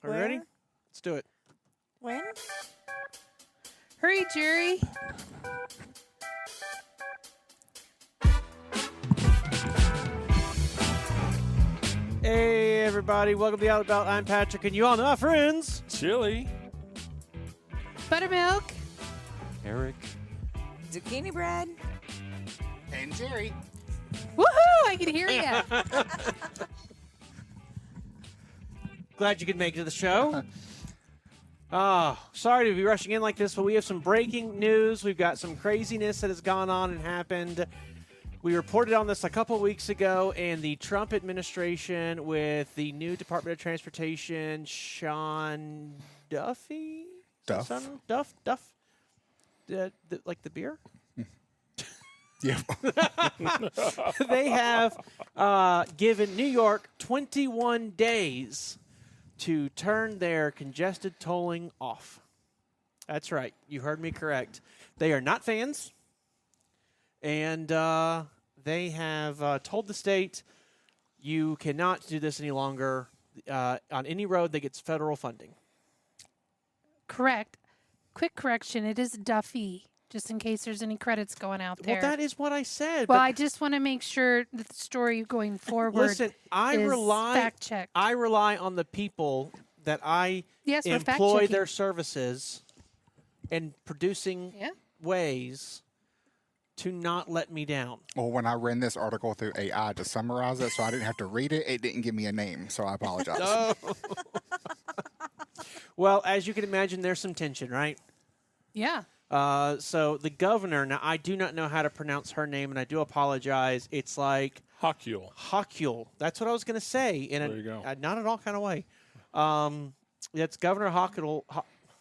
Are we ready? Let's do it. When? Hurry, Jerry. Hey, everybody. Welcome to the Out About. I'm Patrick, and you all know my friends. Chili. Buttermilk. Eric. Zucchini bread. And Jerry. Woohoo! I can hear you. Glad you could make it to the show. Sorry to be rushing in like this, but we have some breaking news. We've got some craziness that has gone on and happened. We reported on this a couple weeks ago, and the Trump administration with the new Department of Transportation, Sean Duffy? Duff. Duff? Like the beer? Yeah. They have given New York 21 days to turn their congested tolling off. That's right. You heard me correct. They are not fans. And they have told the state, you cannot do this any longer on any road that gets federal funding. Correct. Quick correction. It is Duffy, just in case there's any credits going out there. Well, that is what I said. Well, but I just want to make sure that the story going forward listen, is fact-checked. I rely on the people that I Yes, we're employ fact-checking. their services in producing Yeah. ways to not let me down. Well, when I ran this article through AI to summarize it so I didn't have to read it, it didn't give me a name, so I apologize. Oh. Well, as you can imagine, there's some tension, right? Yeah. So the governor, now I do not know how to pronounce her name, and I do apologize. It's like Hochul. Hochul. That's what I was going to say in There you go. a not at all kind of way. That's Governor Hochul.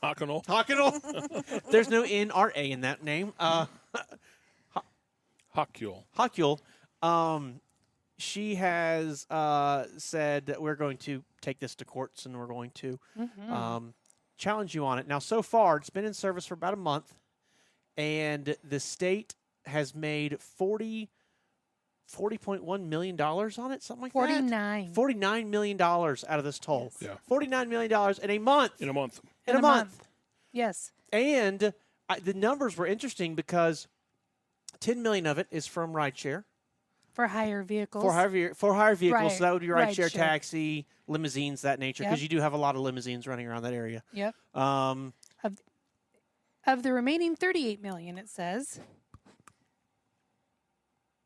Hochul. Hochul. There's no N-R-A in that name. Hochul. Hochul. She has said that we're going to take this to courts and we're going to challenge you on it. Now, so far, it's been in service for about a month, and the state has made $40.1 million on it, something like 49. that. $49 million out of this toll. Yes. Yeah. $49 million in a month. In a month. In a month. Yes. And the numbers were interesting because $10 million of it is from rideshare. For higher vehicles. For higher vehicles, Right. so that would be rideshare, Rideshare. taxi, limousines, that nature, because Yep. you do have a lot of limousines running around that area. Yep. Um, Of the remaining 38 million, it says,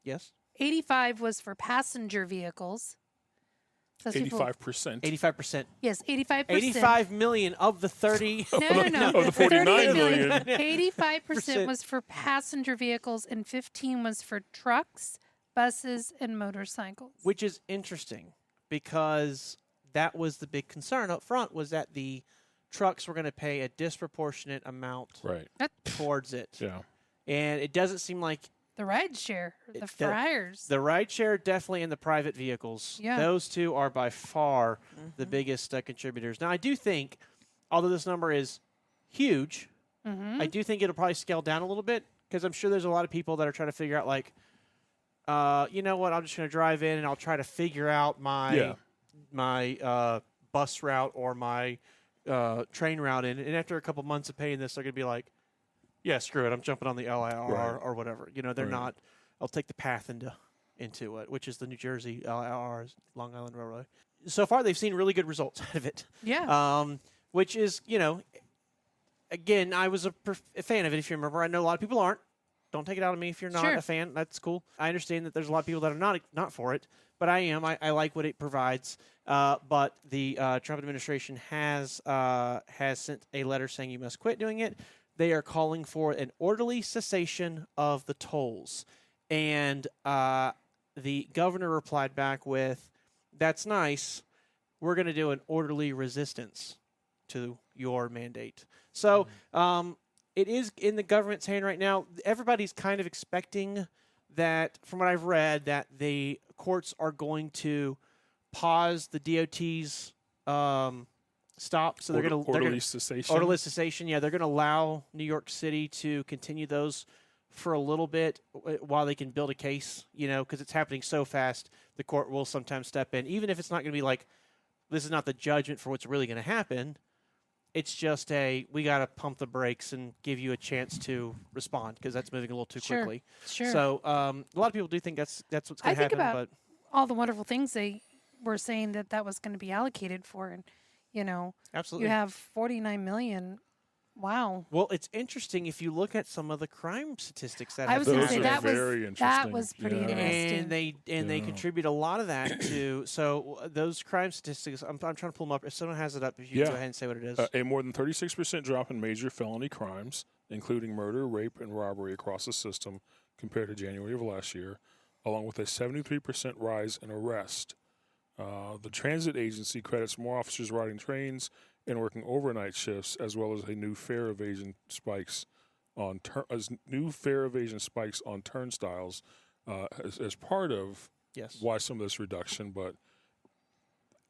yes, 85 was for passenger vehicles. So that's people- 85%. 85%. Yes, 85%. 85 million of the 30. No. Of the 49 38 million. 85% was for passenger vehicles and 15 was for trucks, buses, and motorcycles. Which is interesting because that was the big concern up front, was that the trucks were going to pay a disproportionate amount Right. towards it. Yeah. And it doesn't seem like The ride share, the the- fryers. the rideshare definitely and the private vehicles. Yeah. Those two are by far the biggest contributors. Now, I do think, although this number is huge, I do think it'll probably scale down a little bit because I'm sure there's a lot of people that are trying to figure out, like, you know what, I'm just going to drive in and I'll try to figure out my bus route or my train route in. And after a couple months of paying this, they're going to be like, yeah, screw it, I'm jumping on the LIR Right. or whatever. You know, they're Right. not. I'll take the path into it, which is the New Jersey LIR, Long Island Railroad. So far, they've seen really good results out of it. Yeah. Which is, you know, again, I was a fan of it, if you remember. I know a lot of people aren't. Don't take it out of me if you're not Sure. a fan. That's cool. I understand that there's a lot of people that are not for it, but I am. I like what it provides. But the Trump administration has sent a letter saying you must quit doing it. They are calling for an orderly cessation of the tolls. And the governor replied back with, that's nice. We're going to do an orderly resistance to your mandate. So it is in the government's hand right now. Everybody's kind of expecting that, from what I've read, that the courts are going to pause the DOT's stop. So they're going to Orderly cessation. orderly cessation. Yeah, they're going to allow New York City to continue those for a little bit while they can build a case. You know, because it's happening so fast, the court will sometimes step in, even if it's not going to be like this is not the judgment for what's really going to happen. It's just we got to pump the brakes and give you a chance to respond because that's moving a little too quickly. Sure. So a lot of people do think that's what's going to happen. I think about but all the wonderful things they were saying that was going to be allocated for, and absolutely, you have 49 million. Wow. Well, it's interesting if you look at some of the crime statistics that I was have going to been say out that there. that was pretty interesting. And they contribute a lot of that to those crime statistics. I'm trying to pull them up. If someone has it up, if you go ahead and say what it is. A more than 36% drop in major felony crimes, including murder, rape, and robbery across the system compared to January of last year, along with a 73% rise in arrest. The transit agency credits more officers riding trains and working overnight shifts, as well as a new fare evasion spikes on turnstiles as part of why some of this reduction. But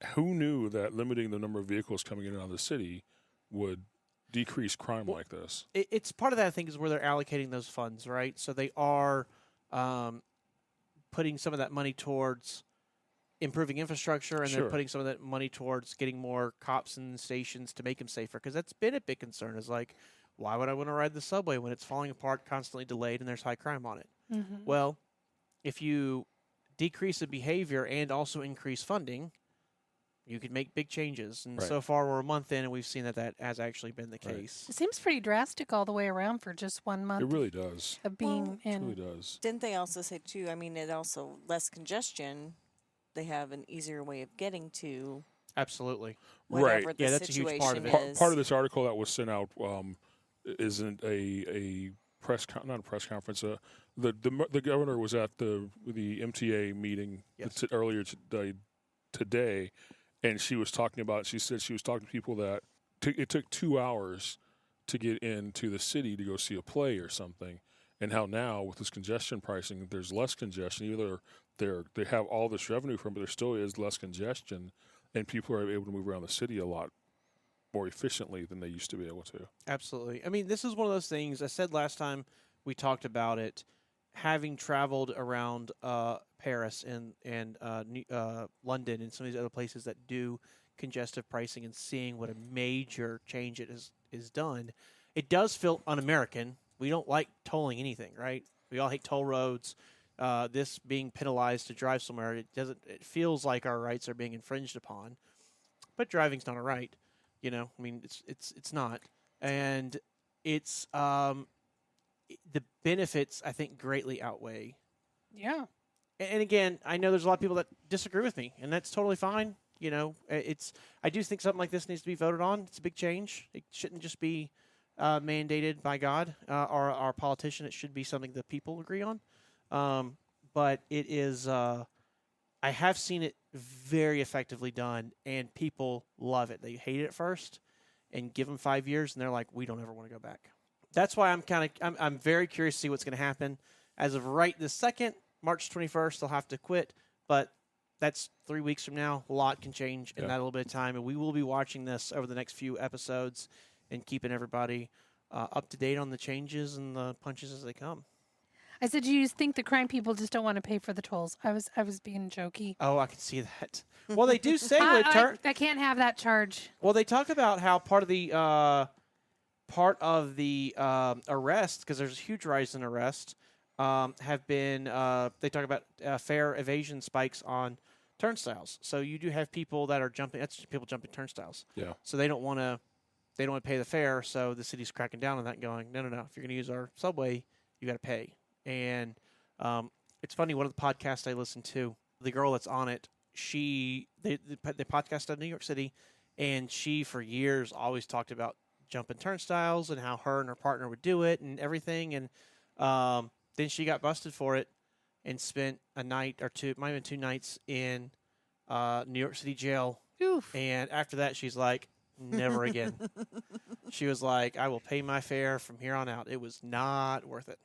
who knew that limiting the number of vehicles coming in and out of the city would decrease crime like this? It's part of that, I think, is where they're allocating those funds, right? So they are putting some of that money towards improving infrastructure, and they're putting some of that money towards getting more cops in the stations to make them safer. Because that's been a big concern. Is like, why would I want to ride the subway when it's falling apart, constantly delayed, and there's high crime on it? Mm-hmm. Well, if you decrease the behavior and also increase funding, you could make big changes. And so far, we're a month in, and we've seen that has actually been the case. It seems pretty drastic all the way around for just 1 month. It really does. Of being in. It really does. Didn't they also say, too, I mean, it also less congestion. They have an easier way of getting to absolutely whatever the that's a huge part of it. Part of this article that was sent out isn't a not a press conference. The governor was at the MTA meeting earlier today, and she was talking about. She said she was talking to people that it took 2 hours to get into the city to go see a play or something, and how now with this congestion pricing, there's less congestion. Either they have all this revenue from, but there still is less congestion, and people are able to move around the city a lot more efficiently than they used to be able to. Absolutely. I mean, this is one of those things I said last time we talked about it. Having traveled around Paris and London and some of these other places that do congestive pricing and seeing what a major change it is done, it does feel un-American. We don't like tolling anything, right? We all hate toll roads. This being penalized to drive somewhere, it feels like our rights are being infringed upon, but driving's not a right. I mean, it's not, and it's the benefits I think greatly outweigh. Yeah. And again, I know there's a lot of people that disagree with me, and that's totally fine. I do think something like this needs to be voted on. It's a big change. It shouldn't just be mandated by God or our politician. It should be something that people agree on. But it is, I have seen it very effectively done, and people love it. They hate it at first, and give them 5 years, and they're like, we don't ever want to go back. That's why I'm very curious to see what's going to happen. As of right this second, March 21st, they'll have to quit, but that's 3 weeks from now. A lot can change in that little bit of time, and we will be watching this over the next few episodes and keeping everybody up to date on the changes and the punches as they come. I said, do you think the crime people just don't want to pay for the tolls? I was being jokey. Oh, I can see that. Well, they do say I can't have that charge. Well, they talk about how part of the arrest, because there's a huge rise in arrest, have been. They talk about fare evasion spikes on turnstiles. So you do have people that are jumping. That's just people jumping turnstiles. Yeah. So they don't want to. They don't want to pay the fare. So the city's cracking down on that, going, no. If you're going to use our subway, you got to pay. And it's funny, one of the podcasts I listen to, the girl that's on it, they podcast out of New York City, and she for years always talked about jumping turnstiles and how her and her partner would do it and everything. And then she got busted for it and spent a night or two, might have been 2 nights in New York City jail. Oof. And after that, she's like, never again. She was like, I will pay my fare from here on out. It was not worth it.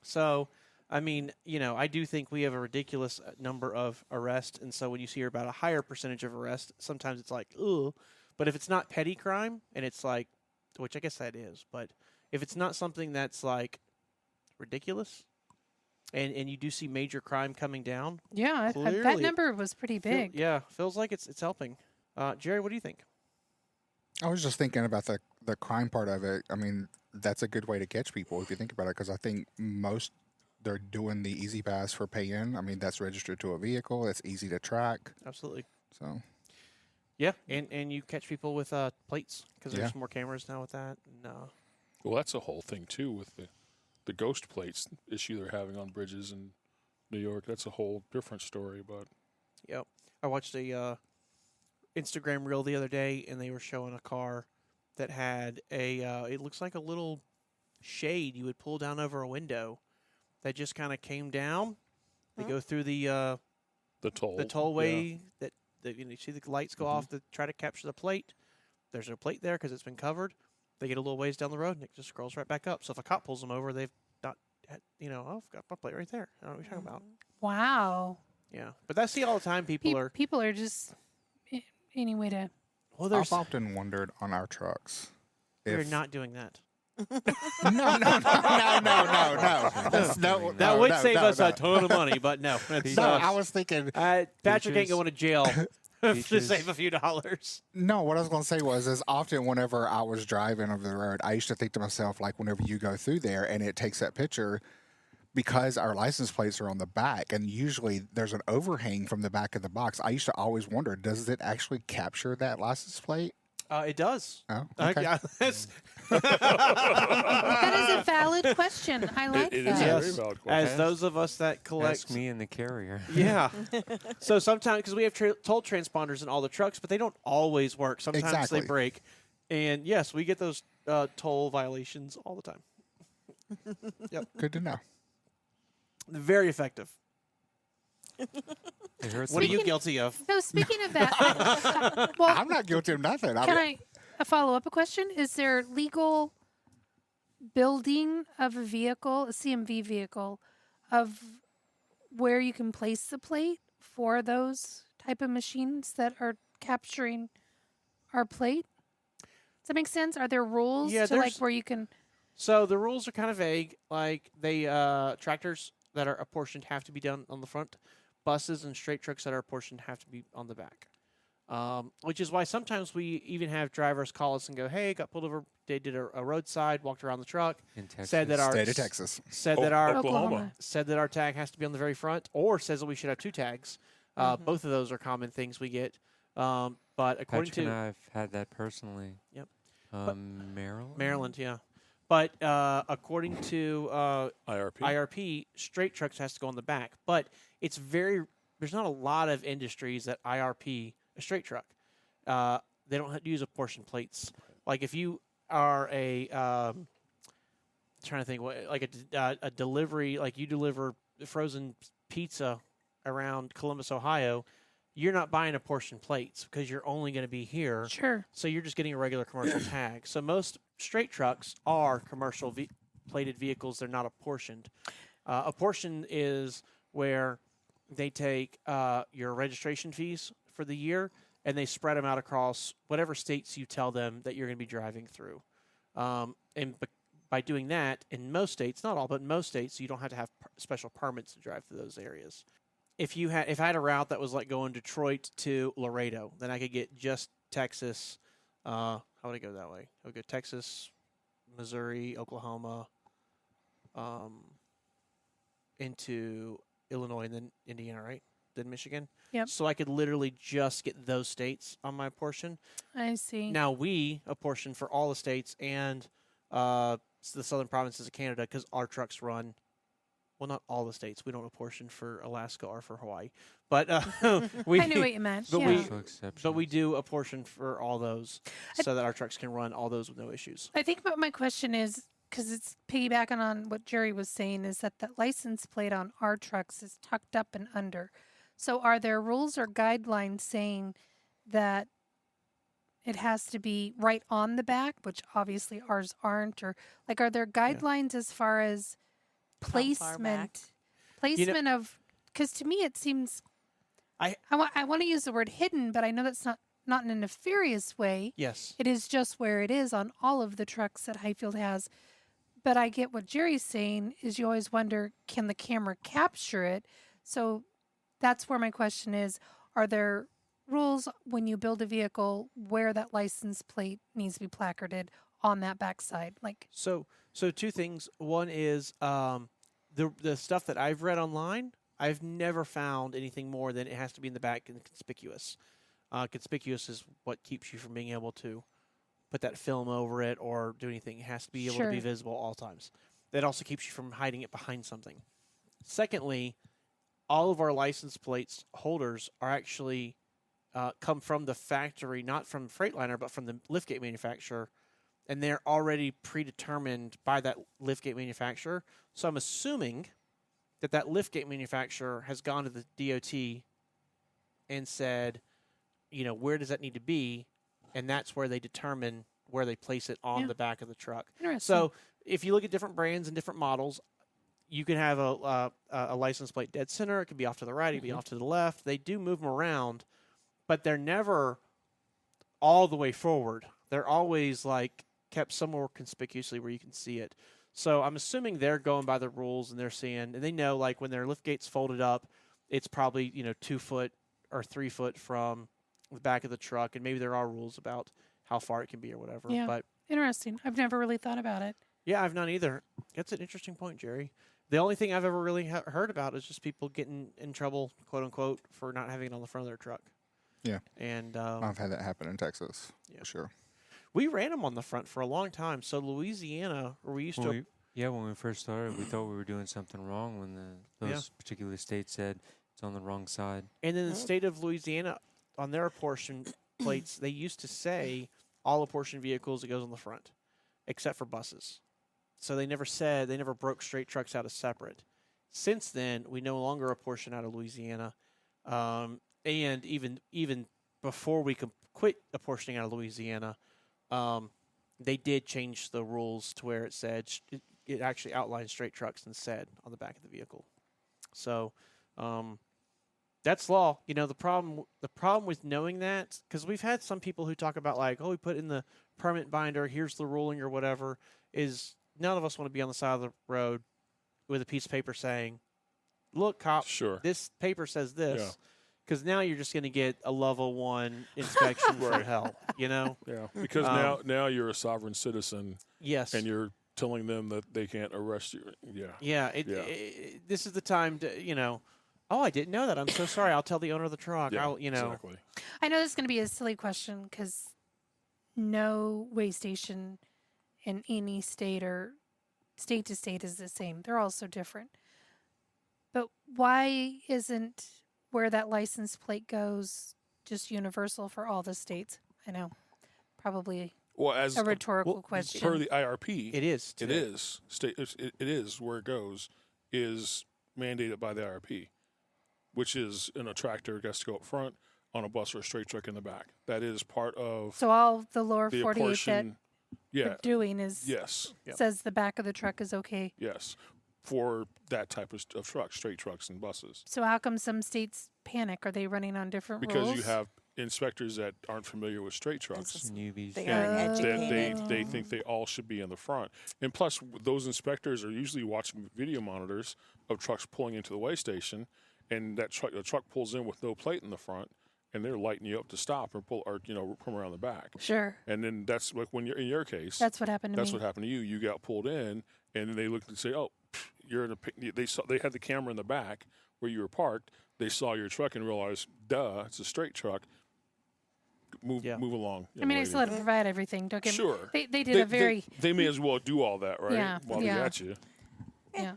So, I mean, I do think we have a ridiculous number of arrests, and so when you hear about a higher percentage of arrests, sometimes it's like, ugh. But if it's not petty crime, and it's like, which I guess that is, but if it's not something that's like ridiculous, and you do see major crime coming down, yeah, that number was pretty big. feels like it's helping. Jerry, what do you think? I was just thinking about the crime part of it. I mean, that's a good way to catch people if you think about it, because I think most they're doing the easy pass for pay in. I mean, that's registered to a vehicle. It's easy to track. Absolutely. So Yeah, and you catch people with plates because there's Yeah. more cameras now with that. No. Well, that's a whole thing too with the ghost plates issue they're having on bridges in New York. That's a whole different story. But Yep. I watched a Instagram reel the other day, and they were showing a car that had it looks like a little shade you would pull down over a window that just kind of came down. They go through the tollway that you see the lights go off to try to capture the plate. There's no plate there because it's been covered. They get a little ways down the road, and it just scrolls right back up. So if a cop pulls them over, they've not had, I've got my plate right there. I don't know what you're talking about. Wow. Yeah, but that's all the time. People are just any way to. Well, I've often wondered on our trucks. We're not doing that. No. That would save us a ton of money, but no. I was thinking. Patrick ain't going to jail to Teachers. save a few dollars. No, what I was going to say is often whenever I was driving over the road, I used to think to myself, like, whenever you go through there and it takes that picture, because our license plates are on the back, and usually there's an overhang from the back of the box, I used to always wonder, does it actually capture that license plate? It does. Oh, okay. Yeah, That is a valid question. I like it that. is a Yes. very valid question. as those of us that collect. Ask me and the carrier. Yeah. So sometimes, because we have toll transponders in all the trucks, but they don't always work. Sometimes Exactly. they break. And yes, we get those toll violations all the time. Good to know. Very effective. It hurts What are me. you guilty of? No, speaking of that, well, I'm not guilty of nothing. can I a follow up question? Is there legal building of a vehicle, a CMV vehicle, of where you can place the plate for those type of machines that are capturing our plate? Does that make sense? Are there rules Yeah, to like there's- where you can? So the rules are kind of vague. Like tractors that are apportioned have to be done on the front. Buses and straight trucks that are apportioned have to be on the back. Which is why sometimes we even have drivers call us and go, "Hey, got pulled over. They did a roadside, walked around the truck, In Texas. said that our State of Texas. said that our Oklahoma. said that our tag has to be on the very front, or says that we should have two tags." Both of those are common things we get. But according Patrick and to I have had that personally. Yep. Maryland? Maryland, yeah. But according to IRP. IRP, straight trucks has to go on the back. But there's not a lot of industries that IRP a straight truck. They don't have to use apportioned plates. Like if you are trying to think, like a delivery, like you deliver frozen pizza around Columbus, Ohio, you're not buying apportioned plates because you're only going to be here. Sure. So you're just getting a regular commercial tag. So most straight trucks are commercial plated vehicles. They're not apportioned. Apportioned is where they take your registration fees for the year and they spread them out across whatever states you tell them that you're going to be driving through. By doing that, in most states, not all, but in most states, you don't have to have special permits to drive through those areas. If I had a route that was like going Detroit to Laredo, then I could get just Texas. How would I go that way? I would go Texas, Missouri, Oklahoma, into Illinois, and then Indiana, right? Then Michigan. Yep. So I could literally just get those states on my portion. I see. Now we apportion for all the states and the southern provinces of Canada because our trucks run. Well, not all the states. We don't apportion for Alaska or for Hawaii, but we. I knew what you meant. But yeah. we- Special exceptions. But we do apportion for all those so that our trucks can run all those with no issues. I think what my question is, because it's piggybacking on what Jerry was saying, is that the license plate on our trucks is tucked up and under. So are there rules or guidelines saying that it has to be right on the back, which obviously ours aren't? Or like, are there guidelines as far as How far back? placement of? Because to me it seems I want to use the word hidden, but I know that's not in a nefarious way. Yes. It is just where it is on all of the trucks that Hyfield has. But I get what Jerry's saying is you always wonder, can the camera capture it? So that's where my question is, are there rules when you build a vehicle where that license plate needs to be placarded on that backside? Like, So two things. One is the stuff that I've read online. I've never found anything more than it has to be in the back and conspicuous. Conspicuous is what keeps you from being able to put that film over it or do anything. It has to be able to be Sure. visible all times. That also keeps you from hiding it behind something. Secondly, all of our license plates holders are actually come from the factory, not from Freightliner, but from the liftgate manufacturer, and they're already predetermined by that liftgate manufacturer. So I'm assuming that liftgate manufacturer has gone to the DOT and said, where does that need to be? And that's where they determine where they place it on Yeah. the back of the truck. interesting. So if you look at different brands and different models, you can have a license plate dead center. It could be off to the right. It could be off to the left. They do move them around, but they're never all the way forward. They're always like kept somewhere conspicuously where you can see it. So I'm assuming they're going by the rules and they're seeing, and they know like when their lift gate's folded up, it's probably 2 foot or 3 foot from the back of the truck, and maybe there are rules about how far it can be or whatever. Yeah. But Interesting. I've never really thought about it. yeah, I've not either. That's an interesting point, Jerry. The only thing I've ever really heard about is just people getting in trouble, quote unquote, for not having it on the front of their truck. Yeah. And I've had that happen in Texas, Yeah. for sure. we ran them on the front for a long time. So Louisiana, where we used to, When we first started, we thought we were doing something wrong when those particular states said it's on the wrong side. and in the state of Louisiana, on their apportion plates, they used to say all apportioned vehicles, it goes on the front, except for buses. So they never broke straight trucks out as separate. Since then, we no longer apportion out of Louisiana, and even before we could quit apportioning out of Louisiana, they did change the rules to where it said it actually outlined straight trucks instead on the back of the vehicle. So that's law. The problem with knowing that, because we've had some people who talk about like, oh, we put in the permit binder, here's the ruling or whatever, is none of us want to be on the side of the road with a piece of paper saying, look, cop, Sure. this paper says this. Yeah. Because now you're just going to get a level 1 inspection from Right. hell, Yeah, because now you're a sovereign citizen, Yes. and you're telling them that they can't arrest you. Yeah. Yeah, this is the time to, oh, I didn't know that. I'm so sorry. I'll tell the owner of the truck. Yeah, I'll. exactly. I know this is going to be a silly question because no way station in any state or state to state is the same. They're all so different. But why isn't where that license plate goes just universal for all the states? I know, probably Well, as a rhetorical question. per the IRP, It is. it is it is where it goes is mandated by the IRP, which is in a tractor has to go up front, on a bus or a straight truck in the back. That is part of So all the lower the 48 that apportion. Yeah. we're doing is Yes. says the back of the truck is okay. Yes. For that type of truck, straight trucks and buses. So how come some states panic? Are they running on different Because rules? you have inspectors that aren't familiar with straight trucks. It's Newbies. They Yeah. aren't That educated. they think they all should be in the front. And plus, those inspectors are usually watching video monitors of trucks pulling into the weigh station, and the truck pulls in with no plate in the front, and they're lighting you up to stop or come around the back. Sure. And then that's like when you're in your case. That's what happened to That's me. what happened to you. You got pulled in, and then they looked and say, "Oh, you're in a." They had the camera in the back where you were parked. They saw your truck and realized, "Duh, it's a straight truck." Move along. I mean, I still had to provide everything. Don't get me. Sure. They did a very They may as well do all that, right? Yeah, While yeah. they got you. yeah.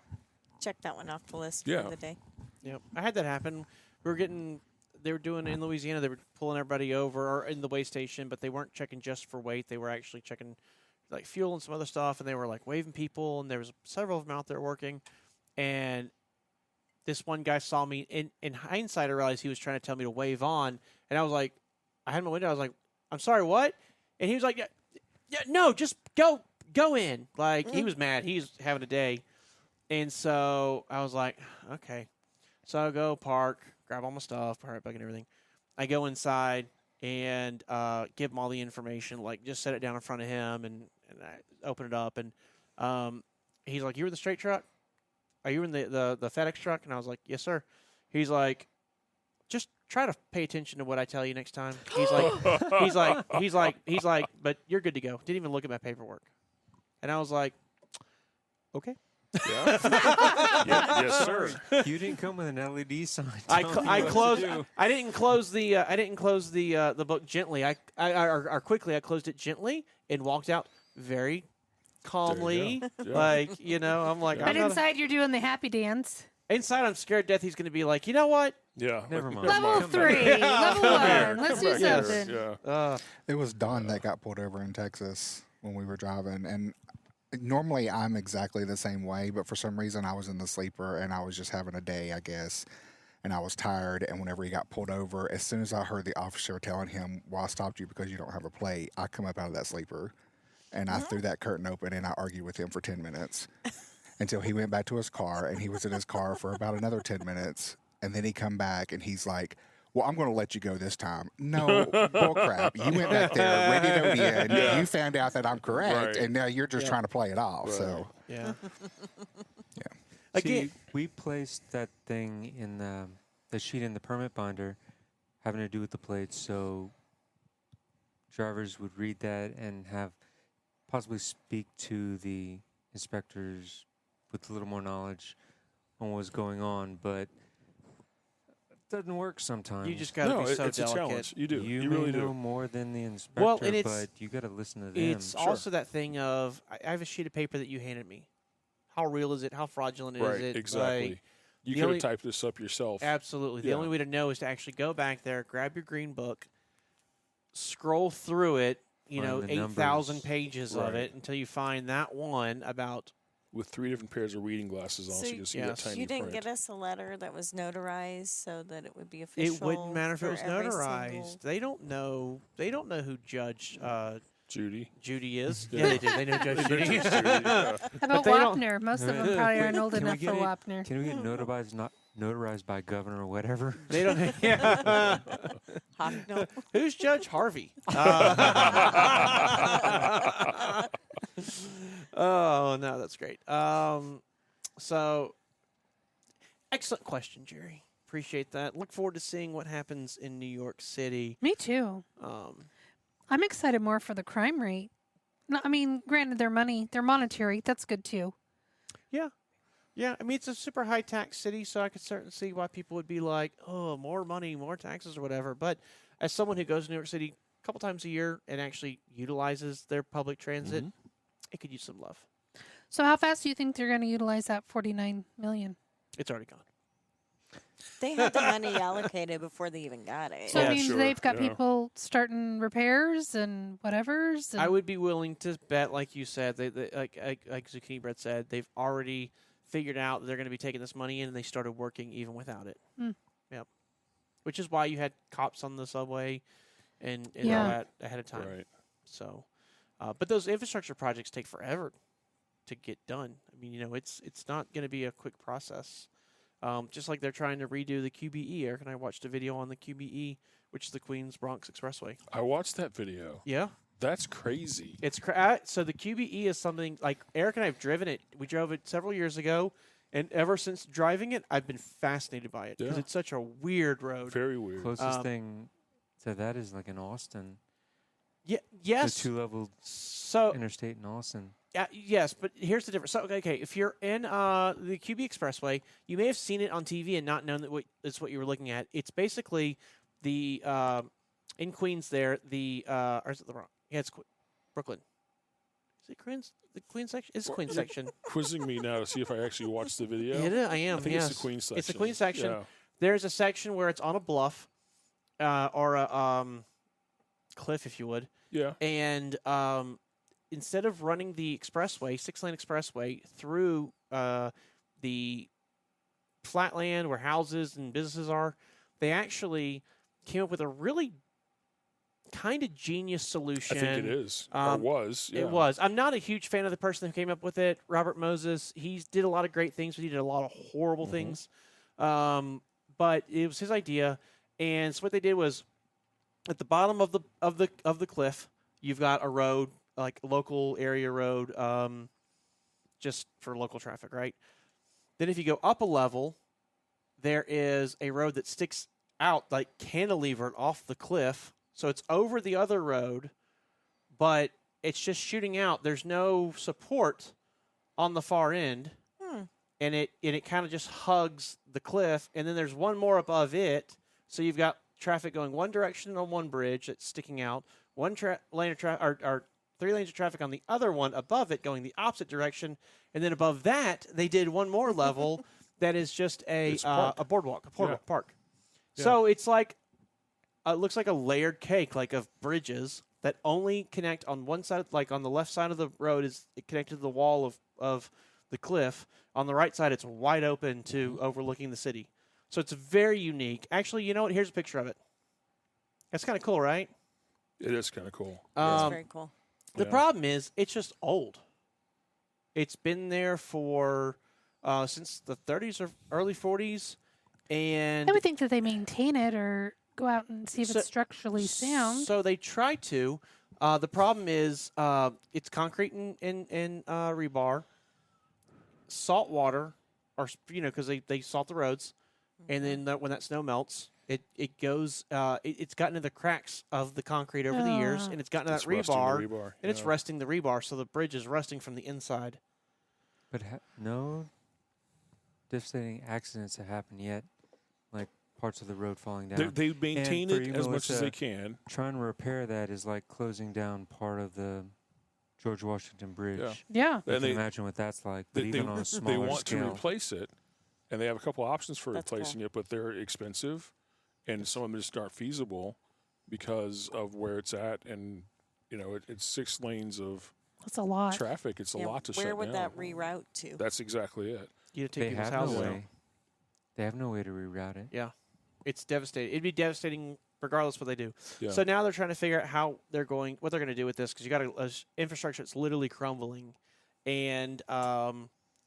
Check that one off the list Yeah. for the day. Yeah, I had that happen. They were doing in Louisiana. They were pulling everybody over or in the weigh station, but they weren't checking just for weight. They were actually checking like fuel and some other stuff, and they were like waving people. And there was several of them out there working. And this one guy saw me. In hindsight, I realized he was trying to tell me to wave on, and I was like, I had my window. I was like, I'm sorry, what? And he was like, yeah, no, just go in. Like he was mad. He was having a day, and so I was like, okay. So I go park, grab all my stuff, park back and everything. I go inside and give him all the information, like just set it down in front of him, and I open it up, and he's like, "You were the straight truck? Are you in the FedEx truck?" And I was like, "Yes, sir." He's like, "Just try to pay attention to what I tell you next time. He's like, but you're good to go. Didn't even look at my paperwork. And I was like, okay. Yeah. Yes, sir. You didn't come with an LED sign. I telling you what to closed. do. I didn't close the book gently. Or quickly. I closed it gently and walked out very calmly. go. Yeah. Like I'm like. But I'm not inside, you're doing the happy dance. inside, I'm scared to death. He's going to be like, you know what? Yeah. Never mind. Level Come 3, back. level Come 1. here. Let's Come do back here. something. Yeah. It was Don that got pulled over in Texas when we were driving, and normally I'm exactly the same way, but for some reason I was in the sleeper and I was just having a day, I guess, and I was tired. And whenever he got pulled over, as soon as I heard the officer telling him, "Well, I stopped you because you don't have a plate," I come up out of that sleeper, and I threw that curtain open and I argued with him for 10 minutes until he went back to his car, and he was in his car for about another 10 minutes, and then he come back and he's like, "Well, I'm going to let you go this time." No, bullcrap. You went back there, ready to the end. You found out that I'm correct, Right. and now you're just Yeah. trying to play it off. Right. So, Yeah. yeah. Again, See, we placed that thing in the sheet in the permit binder having to do with the plates, so drivers would read that and have possibly speak to the inspectors with a little more knowledge on what was going on, but it doesn't work sometimes. you just got to No, be so it's a delicate. challenge. You do. You You may really know do. more than the inspector, Well, and it's- but you got to listen to them. It's also that thing of I have a sheet of paper that you handed me. How real is it? How fraudulent is Right. it? Exactly. Like, You the could only- have typed this up yourself. absolutely. The Yeah. only way to know is to actually go back there, grab your green book, scroll through it, Find the 8,000 numbers. pages of Right. it until you find that one about. With 3 different pairs of reading glasses on, so you can see yes. that tiny You didn't print. get us a letter that was notarized so that it would be official. It wouldn't matter if it for was every notarized. single- They don't know. They don't know who Judge Judy. Judy is. Yeah. Yeah, they do. They know Judge Judy. Judy, yeah. How about they don't- Wapner? Most of them probably aren't old Can we enough for get it? Wapner. Can we get notarized by governor or whatever? They don't. Yeah. Hocknell. Who's Judge Harvey? Oh no, that's great. So excellent question, Jerry. Appreciate that. Look forward to seeing what happens in New York City. Me too. Um, I'm excited more for the crime rate. No, I mean, granted, their money, they're monetary. That's good too. yeah, I mean it's a super high tax city, so I could certainly see why people would be like, "Oh, more money, more taxes, or whatever." But as someone who goes to New York City a couple times a year and actually utilizes their public transit, it could use some love. So how fast do you think they're going to utilize that $49 million? It's already gone. They had the money allocated before they even got it. So Yeah, it means sure, they've got yeah. people starting repairs and whatevers. And I would be willing to bet, like you said, like Zucchini Bread said, they've already figured out that they're going to be taking this money in, and they started working even without it. Hmm. Yep. Which is why you had cops on the subway and Yeah. all that ahead of time. Right. So, but those infrastructure projects take forever to get done. I mean, it's not going to be a quick process. Just like they're trying to redo the QBE. Eric and I watched a video on the QBE, which is the Queens Bronx Expressway. I watched that video. Yeah. That's crazy. It's so the QBE is something like Eric and I have driven it. We drove it several years ago, and ever since driving it, I've been fascinated by it because Yeah. it's such a weird road. Very weird. Closest thing to that is like in Austin. Yeah. The Yes. 2-level So interstate in Austin. yes, but here's the difference. So okay, if you're in the QB Expressway, you may have seen it on TV and not known that it's what you were looking at. It's basically the in Queens there. Or is it the wrong? Yeah, it's Brooklyn. Is it Queens? The Queens section? It's the Queens section. Quizzing me now to see if I actually watched the video. Yeah, I am. I think yes. it's the Queen section. It's the Queen section. Yeah. There's a section where it's on a bluff, or a cliff, if you would. Yeah. And instead of running the expressway, 6-lane expressway, through the flatland where houses and businesses are, they actually came up with a really kind of genius solution. I think it is. Or Um, was. Yeah. It was. I'm not a huge fan of the person who came up with it, Robert Moses. He did a lot of great things, but he did a lot of horrible things. But it was his idea, and so what they did was, at the bottom of the cliff, you've got a road, like a local area road, just for local traffic, right? Then if you go up a level, there is a road that sticks out, like cantilevered off the cliff. So it's over the other road, but it's just shooting out. There's no support on the far end. And it kind of just hugs the cliff, and then there's one more above it. So you've got traffic going one direction on one bridge that's sticking out, one lane of traffic, or 3 lanes of traffic on the other one above it going the opposite direction, and then above that they did one more level that is just a boardwalk, park. Yeah. So it's like it looks like a layered cake, like of bridges that only connect on one side, like on the left side of the road is connected to the wall of the cliff. On the right side, it's wide open to overlooking the city. So it's very unique. Actually, you know what? Here's a picture of it. That's kind of cool, right? It is kind of cool. That's very cool. The problem is it's just old. It's been there for since the 30s or early 40s. And I would think that they maintain it or go out and see if it's structurally sound. So they try to. The problem is it's concrete and rebar. Salt water, or because they salt the roads, and then when that snow melts, it goes. It's gotten into the cracks of the concrete over the years, and it's gotten to that rebar, and it's rusting the rebar, so the bridge is rusting from the inside. But no devastating accidents have happened yet, like parts of the road falling down. They maintain And for it you, as much as Melissa, they can. Trying to repair that is like closing down part of the George Washington Bridge. Yeah. You And can imagine what that's like, but even on a smaller they want scale. to replace it, and they have a couple options for That's replacing it, but they're expensive, and some of them just aren't feasible because of where it's at, and it's 6 lanes of That's a lot. traffic. It's a lot to shut Where would down. that reroute to? That's exactly it. You take They people's have houses no out. way. They have no way to reroute it. Yeah, it's devastating. It'd be devastating regardless what they do. Yeah. So now they're trying to figure out what they're going to do with this, because you got a infrastructure that's literally crumbling, and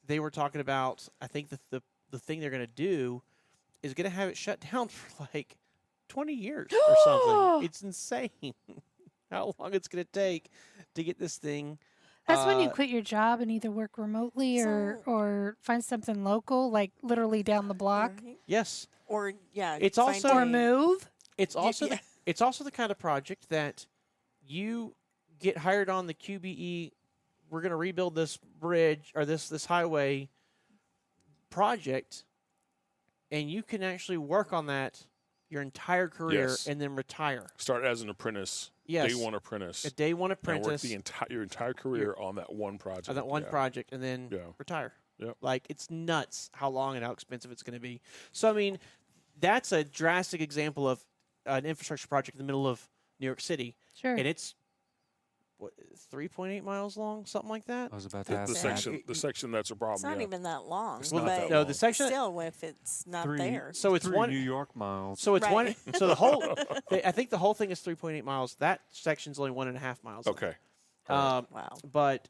they were talking about, I think the thing they're going to do is going to have it shut down for like 20 years or something. It's insane how long it's going to take to get this thing. That's when you quit your job and either work remotely or find something local, like literally down the block, Yes. Or It's find also- or a- move. It's also yeah. it's also the kind of project that you get hired on the QBE. We're going to rebuild this bridge or this highway project, and you can actually work on that your entire career Yes. and then retire. Start as an apprentice. Yes. Day 1 apprentice. A day one And work apprentice your entire career on that one project. on that one Yeah. project, and then Yeah. retire. Yep. Like, it's nuts how long and how expensive it's going to be. So I mean, that's a drastic example of an infrastructure project in the middle of New York City. Sure. And it's 3.8 miles long, something like that. I was about to The ask that. section that's a problem. It's not yeah. even that long. It's but not that No, long. the section. still, if it's not there. So it's 3 one. New York miles. So it's Right. one. So the whole. I think the whole thing is 3.8 miles. That section's only 1.5 miles. long. Okay. Wow. But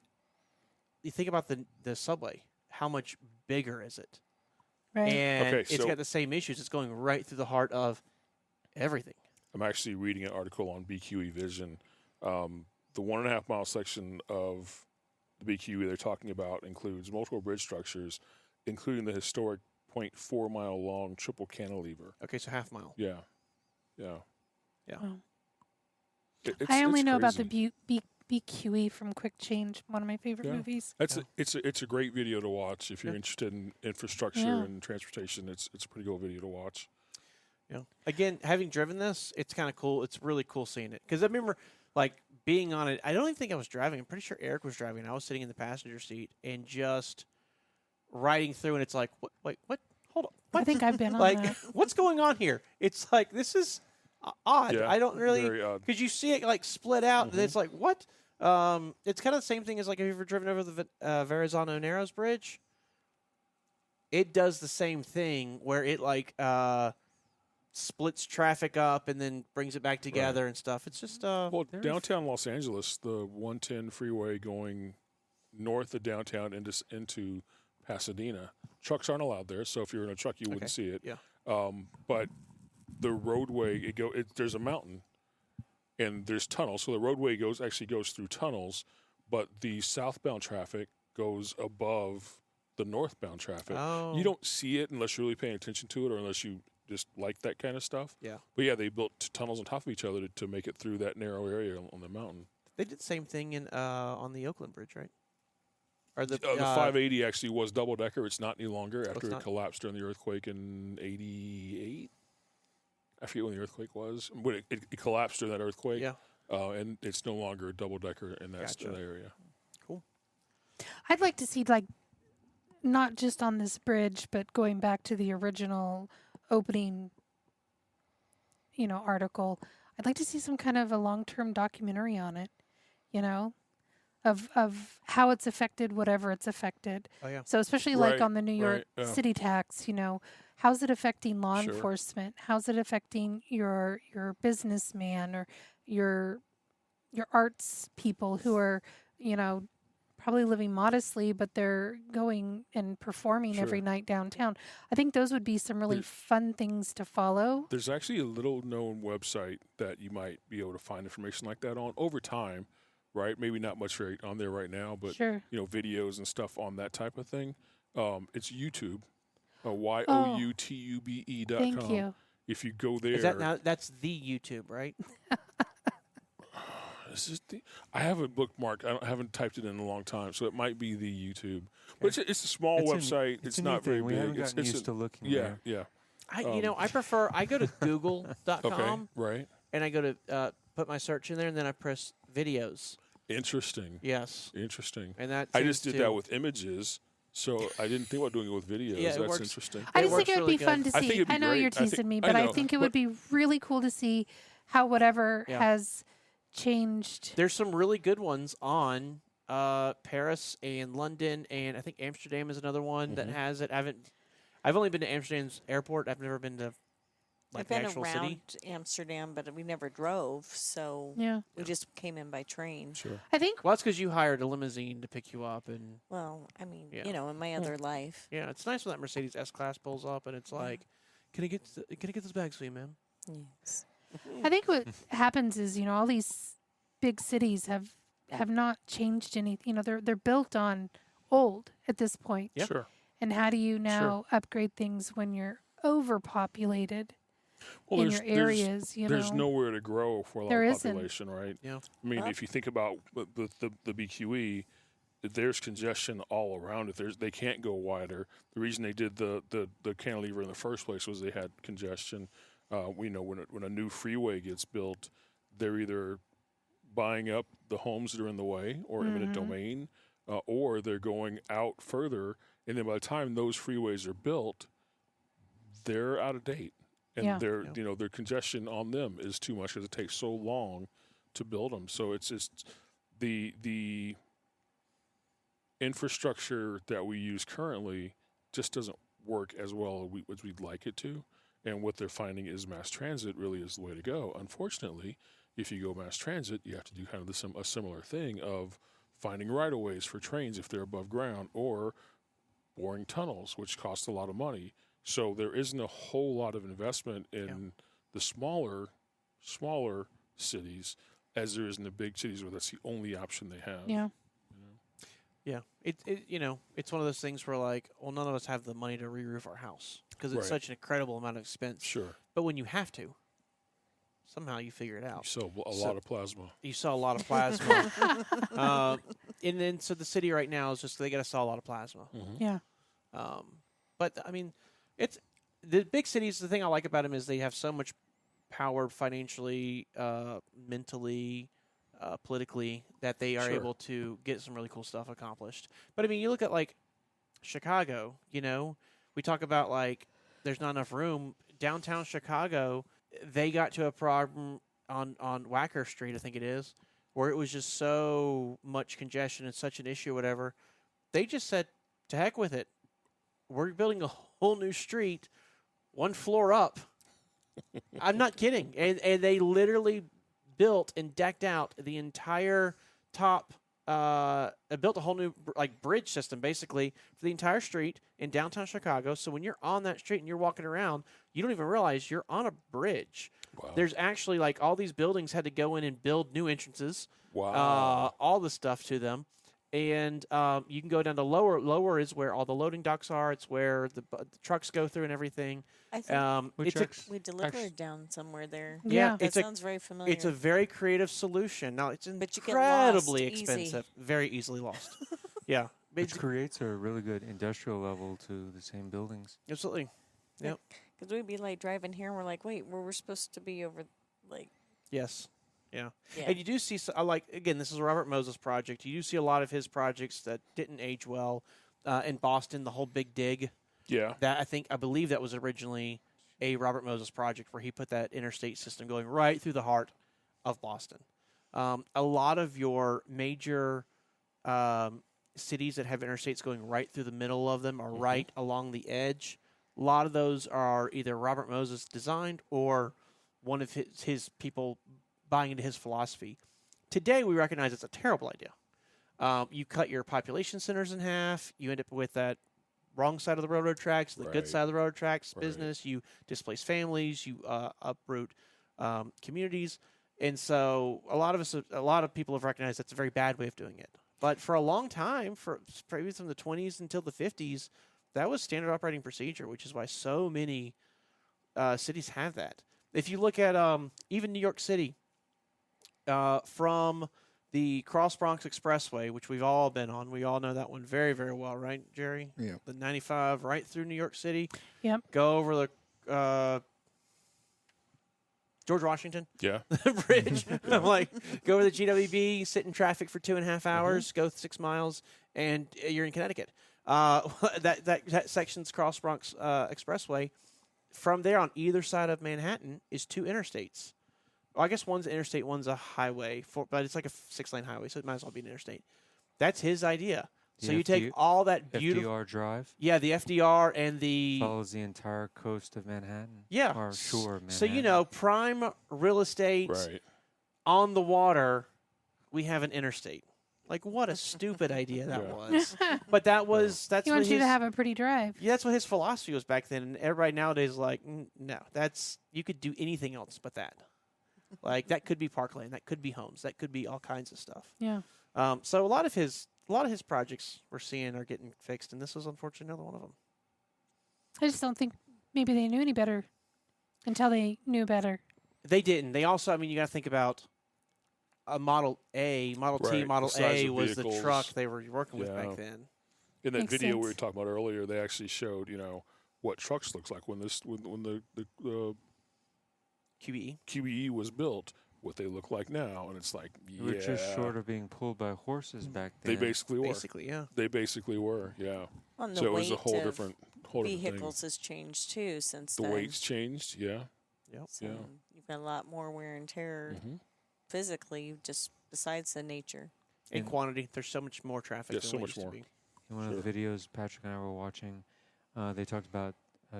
you think about the subway. How much bigger is it? right. And Okay, it's so- got the same issues. It's going right through the heart of everything. I'm actually reading an article on BQE Vision. The 1.5 mile section of the BQE they're talking about includes multiple bridge structures, including the historic 0.4 mile long triple cantilever. Okay, so half mile. Yeah. Yeah. Yeah. Wow. It's, I only it's know about crazy. the BQE from Quick Change, one of my favorite Yeah. movies. It's a great video to watch if you're Yeah. interested in infrastructure Yeah. and transportation. It's a pretty cool video to watch. Yeah. Again, having driven this, it's kind of cool. It's really cool seeing it because I remember like being on it. I don't even think I was driving. I'm pretty sure Eric was driving. I was sitting in the passenger seat and just riding through. And it's like, what? Wait, what? Hold on. What? I think I've been on like, that. what's going on here? It's like this is odd. Yeah, I don't really very odd. because you see it like split out, and it's like what? It's kind of the same thing as like have you ever driven over the Verrazano Narrows Bridge? It does the same thing where it like splits traffic up and then brings it back together and stuff. It's just Well, downtown Los Angeles, the 110 freeway going north of downtown into Pasadena, trucks aren't allowed there. So if you're in a truck, you wouldn't see it. Yeah. But the roadway, there's a mountain and there's tunnels. So the roadway actually goes through tunnels, but the southbound traffic goes above the northbound traffic. Oh. You don't see it unless you're really paying attention to it or unless you just like that kind of stuff. Yeah. But yeah, they built tunnels on top of each other to make it through that narrow area on the mountain. They did the same thing in on the Oakland Bridge, right? Or The 580 actually was double decker. It's not any longer after it not? collapsed during the earthquake in '88. I forget when the earthquake was. When it collapsed during that earthquake. Yeah. And it's no longer a double decker in that Gotcha. area. Cool. I'd like to see, like, not just on this bridge, but going back to the original opening, article. I'd like to see some kind of a long-term documentary on it, of how it's affected whatever it's affected. Oh yeah. So especially like Right, on the New York right, yeah. city tax, how's it affecting law Sure. enforcement? How's it affecting your businessman or your arts people who are, probably living modestly, but they're going and performing every Sure. night downtown. I think those would be some really fun things to follow. There's actually a little known website that you might be able to find information like that on over time, right? Maybe not much on there right now, but Sure. videos and stuff on that type of thing. It's YouTube, youtube.com. Thank you. If you go there, Is that now? That's the YouTube, right? I haven't bookmarked. I haven't typed it in a long time, so it might be the YouTube. But it's a small website. It's a new not very thing. We big. haven't gotten used to looking Yeah, there. yeah. I prefer. I go to Google.com Okay, right. and I go to put my search in there, and then I press videos. Interesting. Yes, Interesting. and that I just seems did that with images, so I didn't think about doing it with videos. Yeah, it That's works. interesting. I It just think works it would really be fun good. to I think see. it'd be I know great. you're I think- teasing me, I but I know, think it but- would be really cool to see how whatever Yeah. has changed. There's some really good ones on Paris and London, and I think Amsterdam is another one that has it. I've only been to Amsterdam's airport. I've never been to I've the been actual around city. Amsterdam, but we never drove, so Yeah. we just came in by train. Sure. I think Well, that's because you hired a limousine to pick you up, and Well, I mean, Yeah. in my other life. yeah, it's nice when that Mercedes S-Class pulls up, and it's like, can I get those bags for you, man? Yes. I think what happens is, all these big cities have not changed anything. They're built on old at this point. Yeah. Sure. And how do you now upgrade things when you're overpopulated Well, in your areas? There's nowhere to grow for a There large isn't. population, right? Yeah. I mean, if you think about the BQE, there's congestion all around it. They can't go wider. The reason they did the cantilever in the first place was they had congestion. We know when a new freeway gets built, they're either buying up the homes that are in the way or eminent domain, or they're going out further. And then by the time those freeways are built, they're out of date, and Yeah. their congestion on them is too much because it takes so long to build them. So it's just the infrastructure that we use currently just doesn't work as well as we'd like it to. And what they're finding is mass transit really is the way to go. Unfortunately, if you go mass transit, you have to do kind of a similar thing of finding right-of-ways for trains if they're above ground, or boring tunnels, which cost a lot of money. So there isn't a whole lot of investment in the smaller cities as there is in the big cities where that's the only option they have. Yeah. Yeah, it's one of those things where like, well, none of us have the money to re-roof our house because it's Right. such an incredible amount of expense. Sure. But when you have to, somehow you figure it out. So a lot of plasma. You saw a lot of plasma, and then so the city right now is just they got to sell a lot of plasma. Yeah. But I mean, it's the big cities. The thing I like about them is they have so much power financially, mentally, politically, that they are Sure. able to get some really cool stuff accomplished. But I mean, you look at like Chicago. We talk about like there's not enough room downtown Chicago. They got to a problem on Wacker Street, I think it is, where it was just so much congestion and such an issue, or whatever. They just said, "To heck with it. We're building a whole new street, one floor up." I'm not kidding. And they literally built and decked out the entire top, built a whole new bridge system basically for the entire street in downtown Chicago. So when you're on that street and you're walking around, you don't even realize you're on a bridge. Wow. There's actually all these buildings had to go in and build new entrances, Wow. all the stuff to them. and you can go down to lower. Lower is where all the loading docks are. It's where the trucks go through and everything. I think It's we delivered down somewhere there. Yeah. That sounds very familiar. It's a very creative solution. Now it's But you get incredibly lost easy. expensive, very easily lost. Yeah, Which creates a really good industrial level to the same buildings. absolutely. Yep. Because we'd be like driving here and we're like, wait, we're supposed to be over, like, Yes. Yeah. yeah. And you do see, again, this is a Robert Moses project. You do see a lot of his projects that didn't age well. In Boston, the whole Big Dig. Yeah. I believe that was originally a Robert Moses project where he put that interstate system going right through the heart of Boston. A lot of your major cities that have interstates going right through the middle of them are right along the edge. A lot of those are either Robert Moses designed or one of his people buying into his philosophy. Today, we recognize it's a terrible idea. You cut your population centers in half. You end up with that wrong side of the railroad tracks, the good Right. side of the railroad tracks Right. business. You displace families. You uproot communities. And so a lot of people have recognized that's a very bad way of doing it. But for a long time, for probably from the 20s until the 50s, that was standard operating procedure, which is why so many cities have that. If you look at even New York City, from the Cross Bronx Expressway, which we've all been on, we all know that one very, very well, right, Jerry? Yeah. The 95 right through New York City. Yep. Go over the George Washington Yeah. Bridge. I'm like, go over the GWB, sit in traffic for 2.5 hours, go 6 miles, and you're in Connecticut. That section's Cross Bronx Expressway. From there on either side of Manhattan is 2 interstates. Well, I guess one's an interstate, one's a highway, but it's like a 6-lane highway, so it might as well be an interstate. That's his idea. So you take all that beautiful FDR Drive yeah, the FDR and the follows the entire coast of Manhattan. yeah, Or shore of Manhattan. So you know, prime real estate Right. on the water. We have an interstate. Like what a stupid idea that Yeah. was. But that's He what wants you his, to have a pretty drive. yeah, that's what his philosophy was back then. And everybody nowadays is like, no, that's you could do anything else but that. Like that could be parkland, that could be homes, that could be all kinds of stuff. Yeah. So a lot of his projects we're seeing are getting fixed, and this is unfortunately another one of them. I just don't think maybe they knew any better until they knew better. They didn't. They also, I mean, you got to think about a Model A, Model T, Right, Model the size A of was the vehicles. truck they were working with Yeah. back then. In that Makes video we were sense. talking about earlier, they actually showed, what trucks looks like when the QBE. QBE was built, what they look like now, and it's like, They were just short of being pulled by horses back They then. basically were. Basically, yeah. They basically were, yeah. Well, and the So it was a weight whole of different vehicles has changed too since thing. The then. weight's changed, yeah. Yep. So Yeah. you've got a lot more wear and tear hmm physically, just besides the nature. In And- quantity, there's so much more traffic Yeah, than so what much used to more. be. In one of the videos Patrick and I were watching, they talked about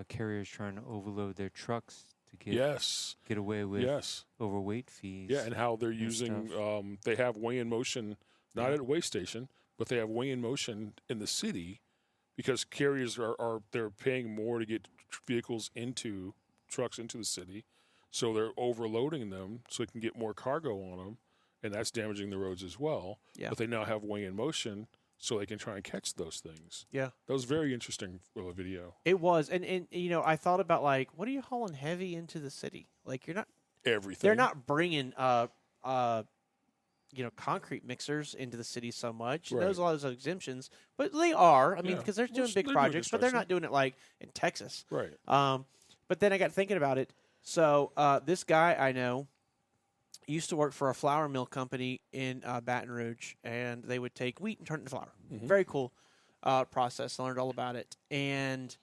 carriers trying to overload their trucks to get away with Yes. overweight fees. Yeah, and how they're using, stuff. they have weigh in motion, not at a weigh station, but they have weigh in motion in the city because carriers they're paying more to get vehicles trucks into the city. So they're overloading them so they can get more cargo on them, and that's damaging the roads as well. Yeah. But they now have weigh in motion so they can try and catch those things. Yeah. That was very interesting for a video. It was, and I thought about like, what are you hauling heavy into the city? Like you're not. Everything. They're not bringing concrete mixers into the city so much. And there's a lot of those exemptions, but they are. I mean, Yeah. because they're Well, doing big they're doing projects, but they're construction. not doing it like in Texas. Right. But then I got thinking about it. So this guy I know used to work for a flour mill company in Baton Rouge, and they would take wheat and turn it into flour. Very cool process. I learned all about it. And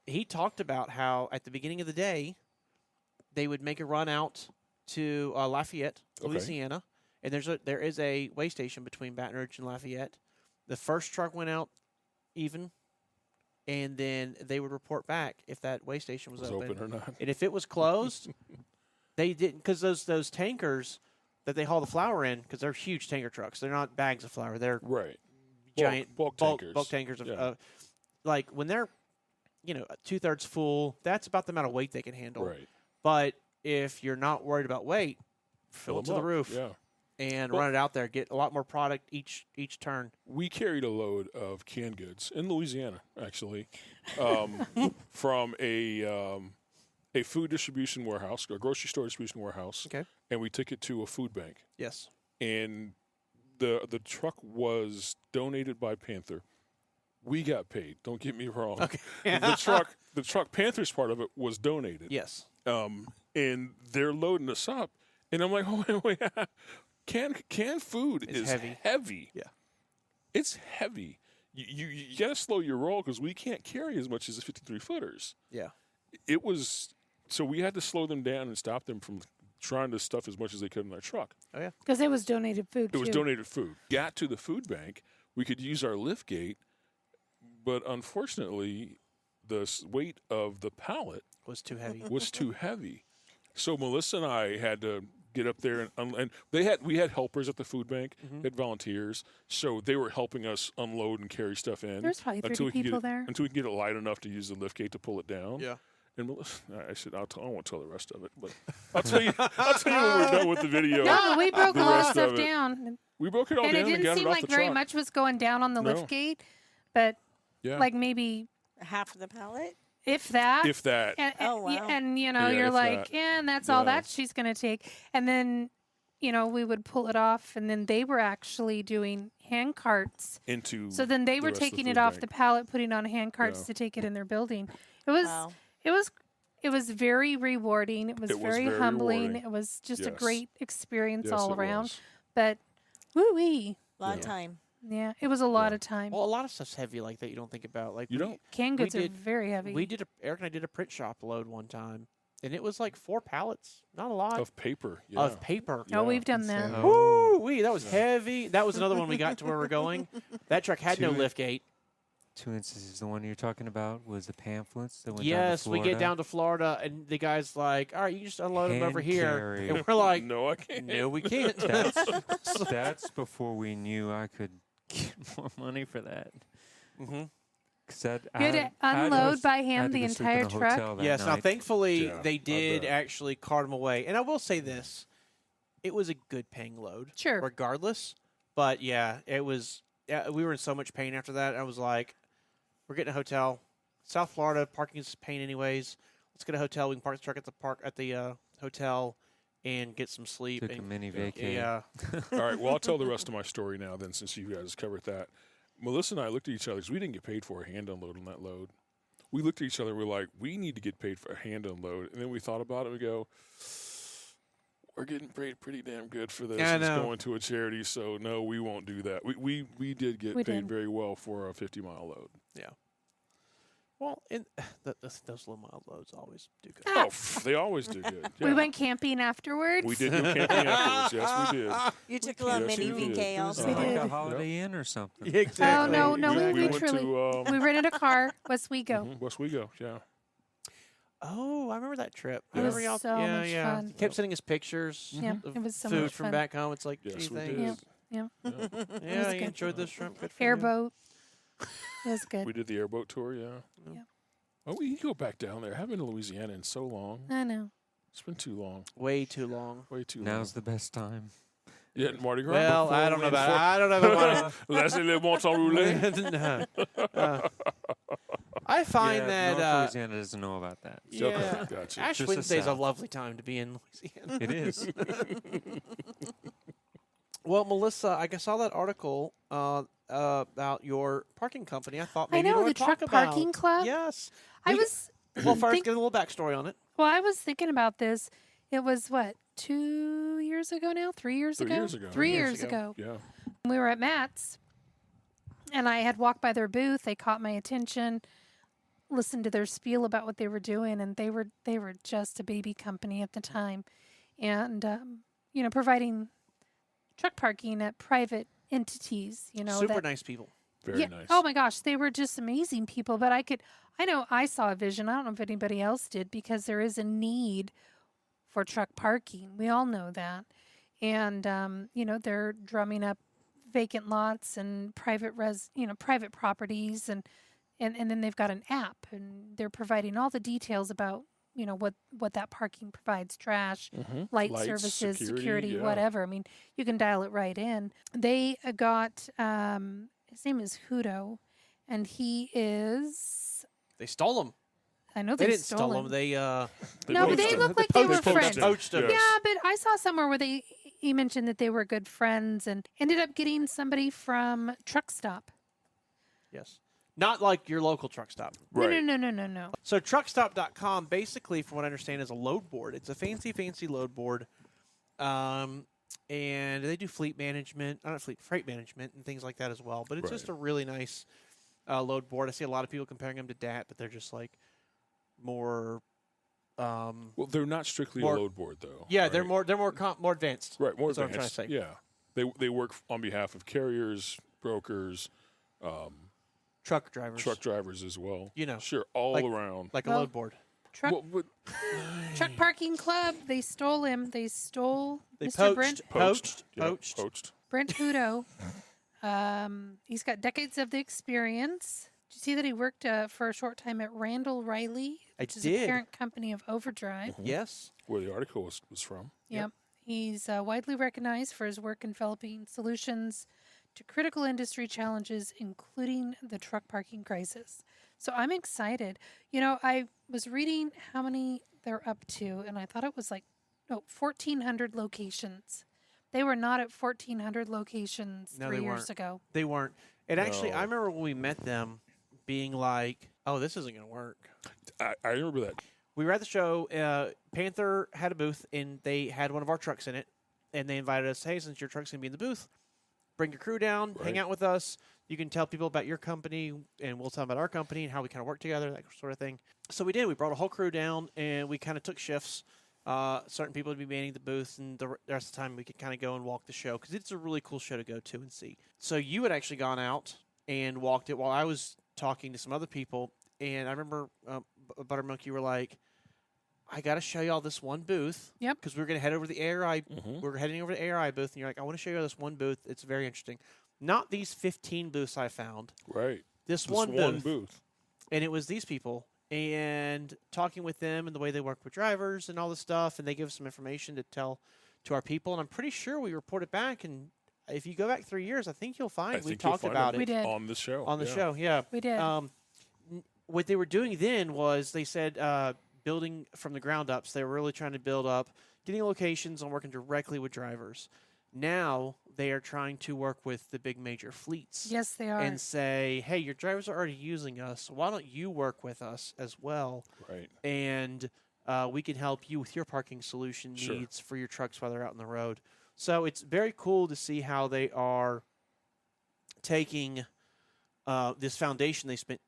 he talked about how at the beginning of the day, they would make a run out to Lafayette, Okay. Louisiana, and there is a weigh station between Baton Rouge and Lafayette. The first truck went out even, and then they would report back if that weigh station was open or not. and if it was closed, they didn't, because those tankers that they haul the flour in, because they're huge tanker trucks. They're not bags of flour. They're Right. giant bulk tankers. tankers. Yeah. Like when they're 2/3 full, that's about the amount of weight they can handle. Right. But if you're not worried about weight, fill it to the them up. roof. Yeah. and Well- run it out there. Get a lot more product each turn. We carried a load of canned goods in Louisiana, actually, from a food distribution warehouse, a grocery store distribution warehouse, Okay. and we took it to a food bank. Yes. And the truck was donated by Panther. We got paid. Don't get me wrong. Okay. the truck Panther's part of it was donated. Yes. And they're loading us up, and I'm like, oh wait. Canned food It's is heavy. heavy. Yeah. It's heavy. You got to slow your roll because we can't carry as much as the 53 footers. Yeah. It was so we had to slow them down and stop them from trying to stuff as much as they could in their truck. Oh yeah. Because it was donated food. It was too. donated food. Got to the food bank, we could use our lift gate, but unfortunately, the weight of the pallet Was too heavy. was too heavy. So Melissa and I had to get up there and we had helpers at the food bank, had volunteers, so they were helping us unload and carry stuff in. There's probably 30 we could people get there. until we can get it light enough to use the lift gate to pull it down. Yeah. And Melissa, I said, I won't tell the rest of it, but I'll tell you when we're done with the video. No, but we broke The a lot of rest stuff of it. down. We broke it all And it down and didn't got seem it off like the very truck. much was going down on the No. lift gate, but Yeah. like maybe Half of the pallet. if that. if that. and, Oh, wow. and you Yeah, know, you're if like, that. yeah, and that's all Yeah. that she's going to take. And then, you know, we would pull it off, and then they were actually doing hand carts. into So then they the were rest of the taking it food off bank. the pallet, putting on hand carts Yeah. to take it in their building. It was Wow. it was very rewarding. It was, It was very, very humbling. rewarding. It was just a Yes. great experience Yes, all it around. was. But woo wee. A lot of Yeah. time. Yeah, it was a lot of time. Well, a lot of stuff's heavy like that. You don't think about. Like You we- don't. Canned we goods are did- very heavy. Eric and I did a print shop load one time, and it was like 4 pallets. Not a lot Of paper. Yeah. of paper. No, Yeah. we've done that. Insane. Woo wee, that was heavy. That was another one we got to where we're going. That truck had no Two- lift gate. 2 instances. The one you're talking about was the pamphlets that went Yes, down to we Florida. get down to Florida, and the guy's like, "All right, you just unload them over Hand here," carry. and we're like, no, I can't. "No, we can't." That's before we knew I could get more money for that. hmm Cause that, You had to unload by hand the entire truck. Yes. Now, thankfully, Yeah, they I did bet. actually cart them away, and I will say this: it was a good paying load, Sure. regardless. But yeah, it was. Yeah, we were in so much pain after that. I was like, "We're getting a hotel, South Florida. Parking is pain, anyways. Let's get a hotel. We can park the truck at the hotel, and get some sleep." Took a and, mini vacay. yeah, All right. Well, I'll tell the rest of my story now. Then, since you guys covered that, Melissa and I looked at each other because we didn't get paid for a hand unload on that load. We looked at each other. We're like, we need to get paid for a hand unload. And then we thought about it. We go, we're getting paid pretty damn good for this. Yeah, I It's know. going to a charity, so no, we won't do that. We did get We paid did. very well for a 50-mile load. well, those low mile loads always do good. Oh, they always do good. We Yeah. went camping afterwards. We did go camping afterwards. Yes, we did. You took a little Yes, mini you did. VK also. We like did. a Holiday Inn or something. Exactly. Oh, no, we we went truly- to We rented a car. Westwego. Westwego. Yeah. Oh, I remember that trip. I It remember was y'all. so yeah, much yeah. fun. He kept sending us pictures Yeah, of it was so food much from fun. back home. It's like, Yes, gee, we thanks. did. Yeah. Yeah. Yeah, was you good. enjoyed this shrimp. Good for you. Airboat. It was good. We did the airboat tour. Yeah. Yeah. Oh, we need to go back down there. I haven't been to Louisiana in so long. I know. It's been too long. Way too long. Way too Now's the best time. long. Yeah, Mardi Gras. Well, I don't know about. I don't know about. Laissez les montants rouler. No. I find yeah, that North Louisiana doesn't know about that. yeah, Gotcha. Ash Just the Wednesday's a South. lovely time to be in Louisiana. It is. Well, Melissa, I saw that article about your parking company. I thought maybe I know, you the would talk truck about. parking club. Yes. I We- was Well, first, think- get a little backstory on it. well. I was thinking about this. It was what 2 years ago now? 3 years 3 ago? years ago. 3 Years years ago. ago. Yeah. We were at Matt's, and I had walked by their booth. They caught my attention. Listened to their spiel about what they were doing, and they were just a baby company at the time, and providing truck parking at private entities. Super that, nice people. Very yeah. nice. Oh my gosh, they were just amazing people. But I know I saw a vision. I don't know if anybody else did, because there is a need for truck parking. We all know that. And, they're drumming up vacant lots and private properties. And then they've got an app, and they're providing all the details about what that parking provides: trash, Mhm. light Lights, services, security, yeah. whatever. I mean, you can dial it right in. They got his name is Hudo, and he is. They stole them. I know They they didn't stole steal him. them. They No, but poached they them. look like they were poached them. friends. Poached them. Yes. Yeah, but I saw somewhere where he mentioned that they were good friends and ended up getting somebody from Truck Stop. Yes. Not like your local truck stop. Right. No. So truckstop.com basically, from what I understand, is a load board. It's a fancy load board. And they do freight management and things like that as well. But it's just a really nice load board. I see a lot of people comparing them to DAT, but they're just like more. Well, they're not strictly more- a load board, though. Yeah, right? they're more more advanced. Right, more That's what I'm trying advanced. to say. Yeah, they work on behalf of carriers, brokers, Truck drivers. truck drivers as well. You know, Sure, all like- around. like a Well, load board. Truck Well, but Truck Parking Club. They stole him. They stole They Mr. Brent poached. Yeah, Poached. poached. Brent Hudo. He's got decades of the experience. Did you see that he worked for a short time at Randall Riley, I which is a did. parent company of Overdrive? Yes. Where the article was from. Yep. He's widely recognized for his work in developing solutions to critical industry challenges, including the truck parking crisis. So I'm excited. I was reading how many they're up to, and I thought it was 1,400 locations. They were not at 1,400 locations No, 3 they years weren't. ago. They weren't. And actually, No. I remember when we met them being like, oh, this isn't going to work. I remember that. We were at the show. Panther had a booth, and they had one of our trucks in it. And they invited us, hey, since your truck's going to be in the booth, bring your crew down, hang Right. out with us. You can tell people about your company, and we'll tell them about our company and how we kind of work together, that sort of thing. So we did. We brought a whole crew down, and we kind of took shifts. Certain people would be manning the booth, and the rest of the time we could kind of go and walk the show because it's a really cool show to go to and see. So you had actually gone out and walked it while I was talking to some other people, and I remember Buttermilk, you were like, I got to show you all this one booth. Yep. Because we were going to head over to the ARI. Mhm. We were heading over to the ARI booth, and you're like, I want to show you this one booth. It's very interesting. Not these 15 booths I found. Right. This Just one one booth. booth. And it was these people. And talking with them and the way they work with drivers and all this stuff. And they give us some information to tell to our people. And I'm pretty sure we reported back. And if you go back 3 years, I think you'll find I we think you'll talked find about them We it did. on the show. on the yeah. show. Yeah. We did. What they were doing then was they said building from the ground up. So they were really trying to build up, getting locations and working directly with drivers. Now they are trying to work with the big major fleets Yes, they are. and say, hey, your drivers are already using us. So why don't you work with us as well? Right. And we can help you with your parking solution Sure. needs for your trucks while they're out on the road. So it's very cool to see how they are taking this foundation they spent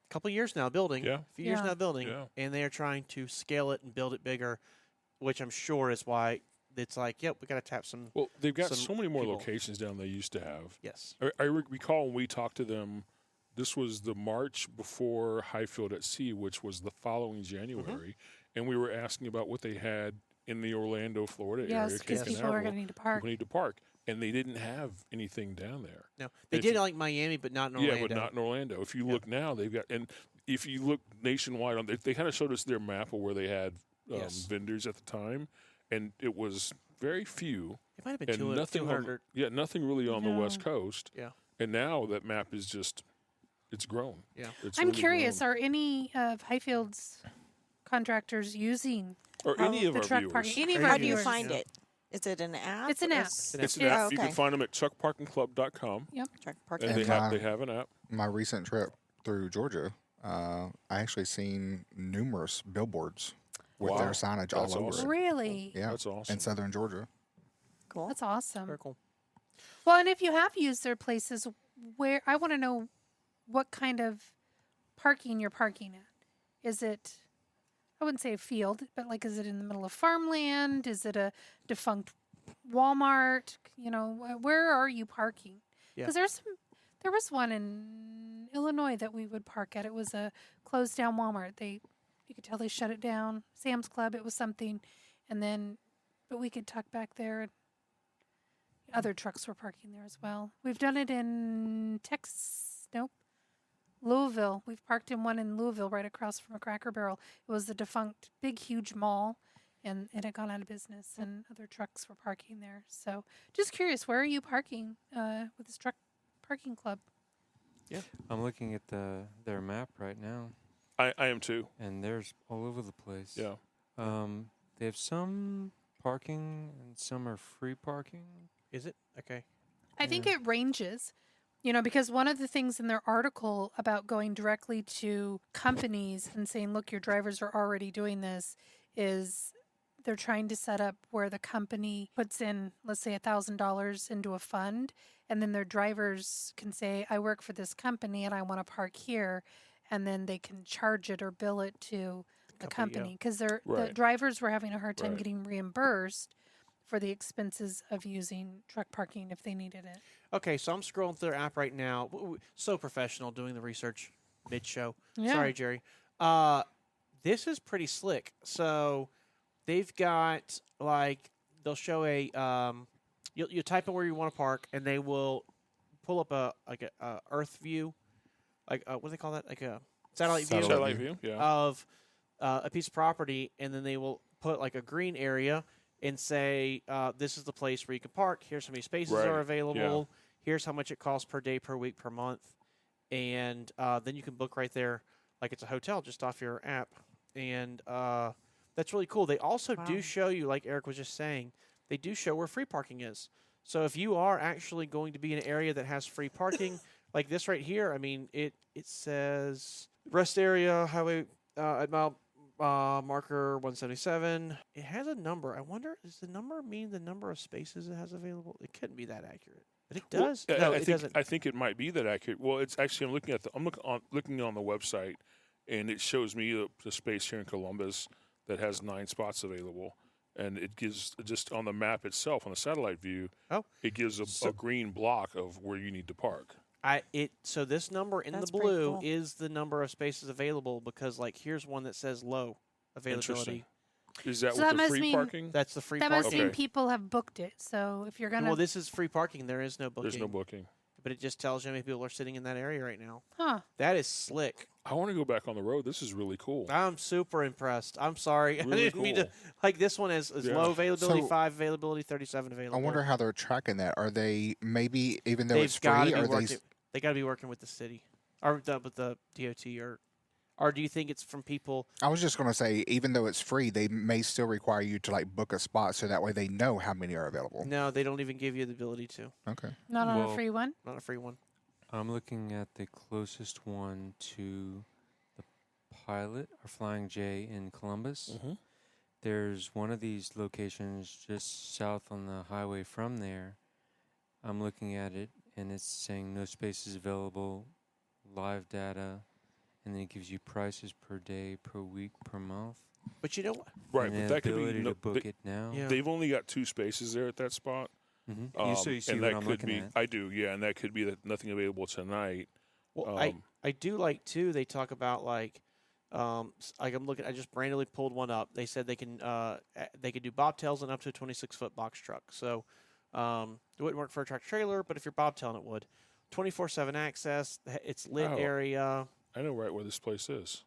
a couple years now building, Yeah. a few years Yeah. now building, Yeah. and they are trying to scale it and build it bigger, which I'm sure is why it's like, yep, we got to tap some. Well, they've got some so many more people. locations down than they used to have. Yes. I recall when we talked to them, this was the March before Hyfield at Sea, which was the following January, and we were asking about what they had in the Orlando, Florida area. Yes, because Cape people are Canaveral. going to need to park. People need to park, and they didn't have anything down there. No, they If did you- like Miami, but not in Orlando. Yeah, but not in Orlando. If you Yeah. look now, they've got, and if you look nationwide, they kind of showed us their map of where they had Yes. vendors at the time, and it was very few, It might have been and 200. nothing, 200. nothing really on the West No. Coast. Yeah. And now that map is just, it's grown. Yeah. It's I'm really curious, grown. are any of Hyfield's contractors using or any of the our truck viewers. parking? Any of How our How do you viewers. find Yeah. it? Is it an app? It's an or app. s- It's an Yeah. app. You Okay. can find them at truckparkingclub.com, Truck parking. and And they have an app. My recent trip through Georgia, I actually seen numerous billboards with Wow. their signage That's all over awesome. it. Really? Yeah, That's awesome. in southern Georgia. Cool. That's awesome. Very cool. Well, and if you have used their places, where I want to know what kind of parking you're parking at. Is it, I wouldn't say a field, but like, is it in the middle of farmland? Is it a defunct Walmart? Where are you parking? Yeah. Because there was one in Illinois that we would park at. It was a closed down Walmart. You could tell they shut it down. Sam's Club, it was something, but we could tuck back there. And other trucks were parking there as well. We've done it in Texas. Nope. Louisville. We've parked in one in Louisville right across from a Cracker Barrel. It was the defunct big, huge mall, and it had gone out of business, and other trucks were parking there. So just curious, where are you parking with this truck parking club? I'm looking at their map right now, I am too. and there's all over the place. Yeah. They have some parking and some are free parking. Is it? Okay. I think it ranges, because one of the things in their article about going directly to companies and saying, look, your drivers are already doing this, is they're trying to set up where the company puts in, let's say, $1,000 into a fund, and then their drivers can say, I work for this company and I want to park here, and then they can charge it or bill it to the company, because the Right. drivers were having a hard time Right. getting reimbursed for the expenses of using truck parking if they needed it. Okay, so I'm scrolling through their app right now. So professional doing the research mid-show. Yeah. Sorry, Jerry. This is pretty slick. So they've got, they'll show a, you type in where you want to park, and they will pull up a Earth view, what do they call that? Like a satellite view Satellite view. Yeah. of a piece of property, and then they will put like a green area and say, this is the place where you can park. Here's how many spaces Right. are available. Here's how much it costs per day, per week, per month. And then you can book right there like it's a hotel just off your app. And that's really cool. They also do show you, like Eric was just saying, they do show where free parking is. So if you are actually going to be in an area that has free parking, like this right here, I mean, it says rest area, highway at mile marker 177. It has a number. I wonder, does the number mean the number of spaces it has available? It couldn't be that accurate, but it does. Well, No, I it think, doesn't. I think it might be that accurate. Well, it's actually I'm looking on the website, and it shows me the space here in Columbus that has 9 spots available, and it gives just on the map itself on the satellite view. Oh. It gives a green block of where you need to park. So this number in That's the pretty blue cool. is the number of spaces available, because here's one that says low availability. Is that So with that the must free mean- parking? That's the free That parking. must mean Okay. people have booked it. So if you're gonna, Well, this is free parking. There is no booking. There's no booking. But it just tells you how many people are sitting in that area right now. That is slick. I want to go back on the road. This is really cool. I'm super impressed. I'm sorry. Really I didn't mean to. cool. This one is Yeah. low availability, So- 5 availability, 37 I available. wonder how they're tracking that. Are they maybe, even though They've it's got free, to be are they? working. They got to be working with the city, or with the DOT, or do you think it's from people? I was just going to say, even though it's free, they may still require you to book a spot, so that way they know how many are available. No, they don't even give you the ability to. Okay. not on a Well- free one. Not a free one. I'm looking at the closest one to the Pilot or Flying J in Columbus. Mhm. There's one of these locations just south on the highway from there. I'm looking at it, and it's saying no spaces available, live data, and then it gives you prices per day, per week, per month. But you know what? Right, and but the that could be. ability No, to book it now. Yeah. They've only got 2 spaces there at that spot. You see and what that I'm could looking be. at. I do, yeah, and that could be that nothing available tonight. Well, Um, I do like too. They talk about I'm looking. I just randomly pulled one up. They said they can do bobtails and up to a 26-foot box truck. So it wouldn't work for a tractor trailer, but if you're bobtailing, it would. 24/7 access. It's lit Oh. area. I know right where this place is.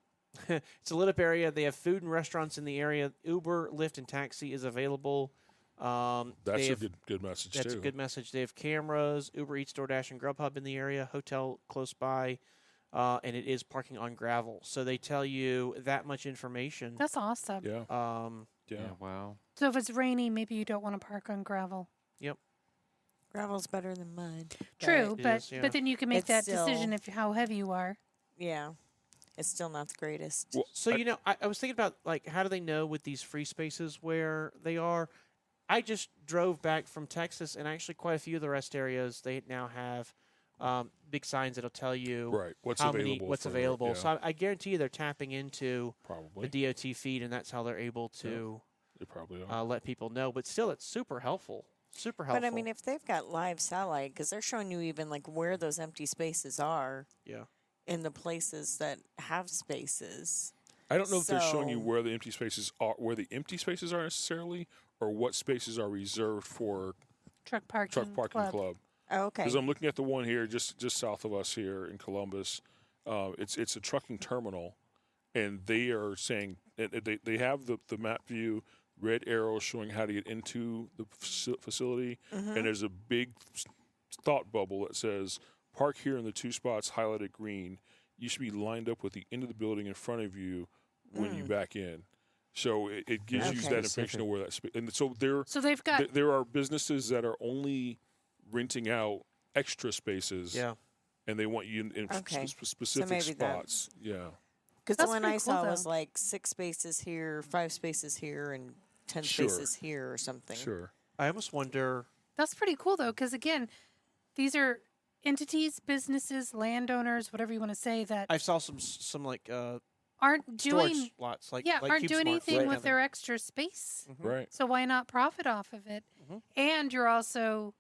It's a lit up area. They have food and restaurants in the area. Uber, Lyft, and taxi is available. That's they a have- good message That's too. a good message. They have cameras, Uber Eats, DoorDash, and Grubhub in the area, hotel close by, and it is parking on gravel. So they tell you that much information. That's awesome. Yeah, Yeah, yeah. wow. So if it's raining, maybe you don't want to park on gravel. Gravel's better than mud. True, It but is, yeah. but then you can make It's that decision still- if how heavy you are. Yeah. It's still not the greatest. Well, So I was thinking about how do they know with these free spaces where they are? I just drove back from Texas, and actually quite a few of the rest areas they now have big signs that'll tell you Right. What's how available? many what's for- available. yeah, So I guarantee you they're tapping into probably the DOT feed, and that's how they're able to they probably are. let people know. But still, it's super helpful. Super helpful. But I mean, if they've got live satellite, because they're showing you even where those empty spaces are yeah. in the places that have spaces. I don't know if they're showing you so- where the empty spaces are, necessarily, or what spaces are reserved for Truck parking. truck parking club. Oh, okay. Because I'm looking at the one here just south of us here in Columbus. It's a trucking terminal, and they are saying they have the map view, red arrow showing how to get into the facility, and there's a big thought bubble that says park here in the 2 spots highlighted green. You should be lined up with the end of the building in front of you when you back in. So it gives you that information of where that's. And so they've got. there are businesses that are only renting out extra spaces. Yeah. And they want you in specific maybe spots. Yeah. Because the That's one pretty I cool, saw was though. like 6 spaces here, 5 spaces here, and 10 Sure. spaces here or something. Sure. I almost wonder. That's pretty cool, though, because again, these are entities, businesses, landowners, whatever you want to say, that I saw some like aren't storage doing lots, like aren't Cube doing Smart, anything right? with their extra space. Right. So why not profit off of it? Mhm. And you're also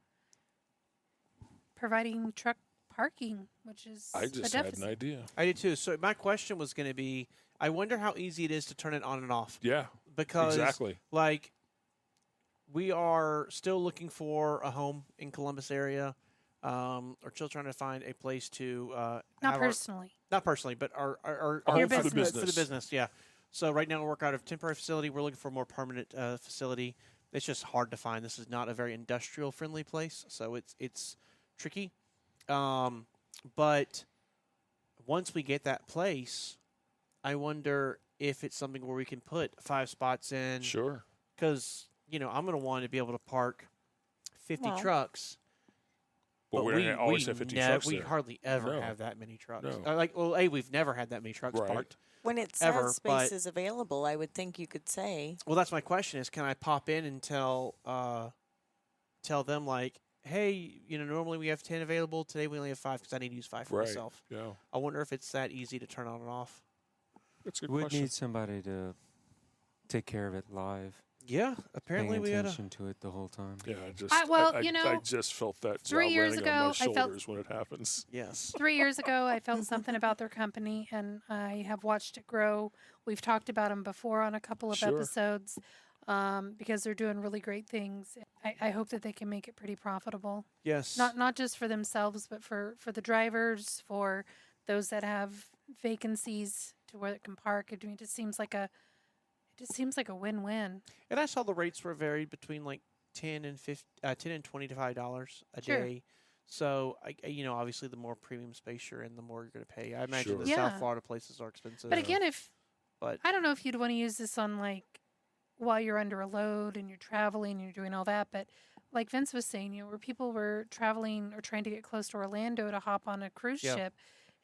providing truck parking, which is I a just had deficit. an idea. I did too. So my question was going to be, I wonder how easy it is to turn it on and off. Yeah. Because Exactly. like we are still looking for a home in Columbus area. We're still trying to find a place to Not have personally. not personally, but our Our home Your for the business. for the business. Yeah. So right now we work out of a temporary facility. We're looking for a more permanent facility. It's just hard to find. This is not a very industrial friendly place, so it's tricky. But once we get that place, I wonder if it's something where we can put 5 spots in. Sure. Because I'm going to want to be able to park 50 Well. trucks. But we don't always have 50 trucks we there. hardly ever No. have that many trucks. No. We've never had that many trucks Right. parked. When it Ever, says but- spaces available, I would think you could say, Well, that's my question: is can I pop in and tell them like, hey, normally we have 10 available. Today we only have 5 because I need to use 5 for Right. myself. Yeah. I wonder if it's that easy to turn on and off. That's a good Would question. need somebody to take care of it live, Yeah, apparently paying we had a. attention to it the whole time. Yeah, Uh, I just felt that 3 job years landing ago, on my I felt- shoulders when it happens. Yes. 3 years ago, I felt something about their company, and I have watched it grow. We've talked about them before on a couple of Sure. episodes because they're doing really great things. I hope that they can make it pretty profitable, Yes. not just for themselves, but for the drivers, for those that have vacancies to where it can park. I mean, it just seems like a win-win. And I saw the rates were varied between like 10 and $25 a Sure. day. So obviously the more premium space you're in, the more you're going to pay. I imagine Sure. the Yeah. South Florida places are expensive. But again, But I don't know if you'd want to use this on like while you're under a load and you're traveling and you're doing all that, but like Vince was saying, where people were traveling or trying to get close to Orlando to hop on a cruise Yeah. ship,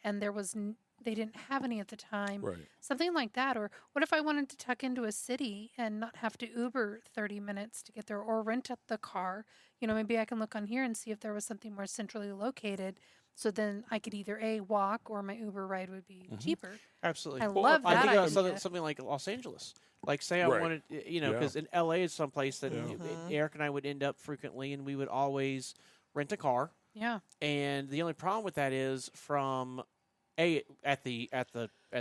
and they didn't have any at the time. Right. Something like that. Or what if I wanted to tuck into a city and not have to Uber 30 minutes to get there or rent the car? Maybe I can look on here and see if there was something more centrally located. So then I could either walk or my Uber ride would be cheaper. absolutely. I love I that think about idea. something like Los Angeles. Like say I Right. wanted, Yeah. because in LA is someplace that Yeah. Eric and I would end up frequently, and we would always rent a car. Yeah. And the only problem with that is from at the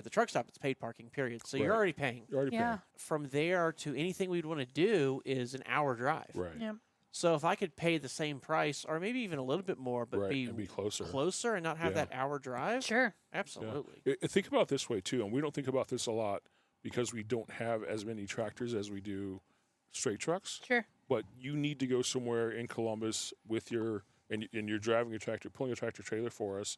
truck stop, it's paid parking. Period. So you're Right. already paying. You're already Yeah. From there to anything we'd want to do is an hour drive. paying. Right. Yeah. So if I could pay the same price, or maybe even a little bit more, but Right. be And be closer. closer and not have Yeah. that hour drive, Sure. absolutely. Think about it this way too, and we don't think about this a lot because we don't have as many tractors as we do straight trucks. Sure. But you need to go somewhere in Columbus with and you're driving a tractor, pulling a tractor trailer for us,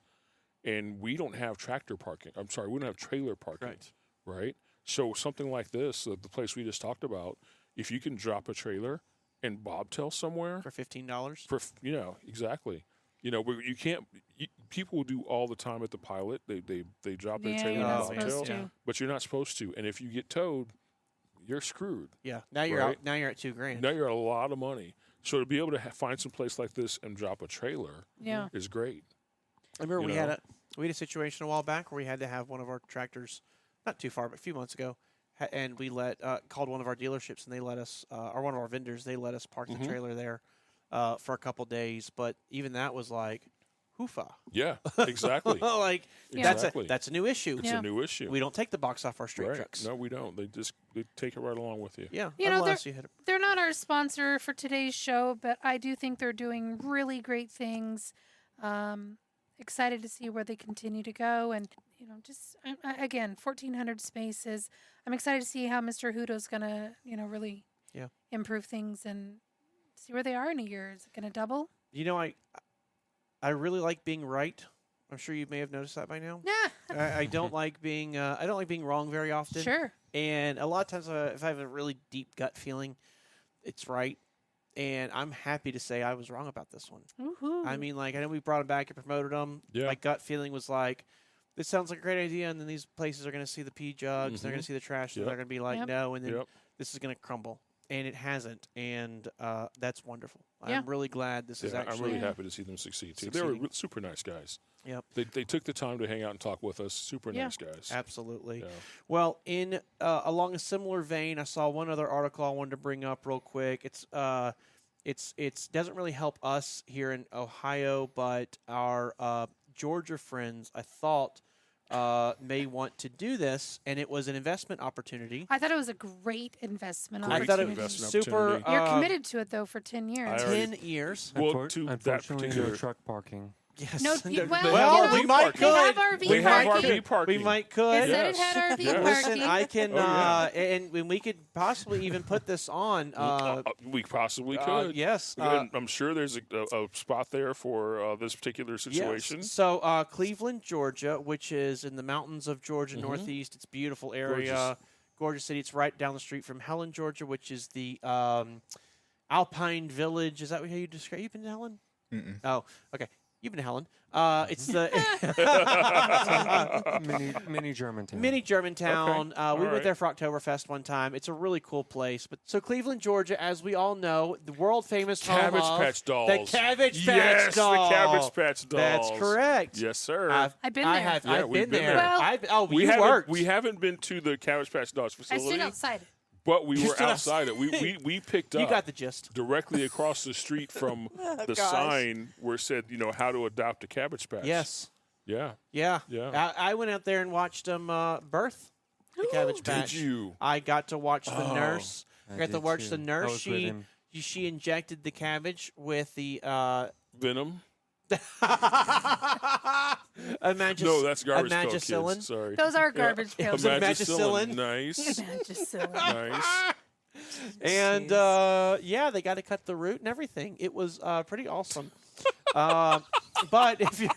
and we don't have tractor parking. I'm sorry, we don't have trailer parking. Right. Right. So something like this, the place we just talked about, if you can drop a trailer and bobtail somewhere For $15. exactly. You can't. People will do all the time at the pilot. They drop their Yeah, trailer you're and not Oh, yeah. supposed bobtail, to. but you're not supposed to. And if you get towed, you're screwed. Yeah. Now you're Right. out. Now you're at $2,000. Now you're at a lot of money. So to be able to find some place like this and drop a trailer Yeah. is great. I remember You we know? had a situation a while back where we had to have one of our tractors, not too far, but a few months ago, and we called one of our dealerships, and they let us, or one of our vendors, they let us park the trailer there for a couple days. But even that was like, hoofa. Yeah, exactly. Like Yeah. Exactly. that's a new issue. It's Yeah. a new issue. We don't take the box off our straight right. trucks. No, we don't. They take it right along with you. Yeah, They're- you hit it. They're not our sponsor for today's show, but I do think they're doing really great things. Excited to see where they continue to go. And just again, 1,400 spaces. I'm excited to see how Mr. Hudo's gonna, really improve things and see where they are in a year. Is it gonna double? I really like being right. I'm sure you may have noticed that by now. Yeah. I don't like being wrong very often. Sure. And a lot of times, if I have a really deep gut feeling, it's right. And I'm happy to say I was wrong about this one. Woohoo. I mean, I know we brought him back and promoted him. Yeah. My gut feeling was like, this sounds like a great idea, and then these places are going to see the pee jugs, they're going to see the trash, and they're going to be like, no, and then this is going to crumble. And it hasn't, and that's wonderful. Yeah. I'm really glad this is actually. I'm really happy to see them succeed, too. They were super nice guys. Yep. They took the time to hang out and talk with us. Super nice guys. Absolutely. Yeah. Well, in along a similar vein, I saw one other article I wanted to bring up real quick. It's doesn't really help us here in Ohio, but our Georgia friends, I thought, may want to do this, and it was an investment opportunity. I thought it was a great investment I opportunity. thought it was super. You're committed to it, though, for 10 years. 10 years. Well, to that Unfortunately, particular no truck parking. Yes. No, well, we might They have could. RV We have parking. RV parking. We might could. It said it had RV Yes. Listen, parking. I can, Oh, yeah. and we could possibly even put this on. We possibly could. Yes. And I'm sure there's a spot there for this particular situation. Yes. So Cleveland, Georgia, which is in the mountains of Georgia, northeast. It's a beautiful area, gorgeous city. It's right down the street from Helen, Georgia, which is the Alpine Village. Is that how you describe? You've been to Helen? Mm-mm. Oh, okay. You've been to Helen. It's the Mini Germantown. Mini Germantown. Okay. We All went right. there for Oktoberfest one time. It's a really cool place. But so Cleveland, Georgia, as we all know, the world famous Cabbage home of Patch Dolls. The Cabbage Patch Yes, Doll. the Cabbage Patch Dolls. That's correct. Yes, sir. I've been I there. have. Yeah, I've we've been been there. there. Well, You worked. We haven't been to the Cabbage Patch Dolls I facility, stood outside it. but we You were stood outside it. We picked up You got the gist. directly across the street from the gosh. sign where it said, how to adopt a Cabbage Patch. Yes. Yeah. Yeah. Yeah. I went out there and watched them birth the Cabbage Patch. Did you? I got to watch the nurse. I I got to did watch too. the I nurse. was with him. She injected the cabbage with the Venom? Imagine. No, that's garbage pail Imagicillin. kids. Sorry. Those are garbage pails. Imagicillin. Nice. Imagicillin. Nice. And they got to cut the root and everything. It was pretty awesome. But if you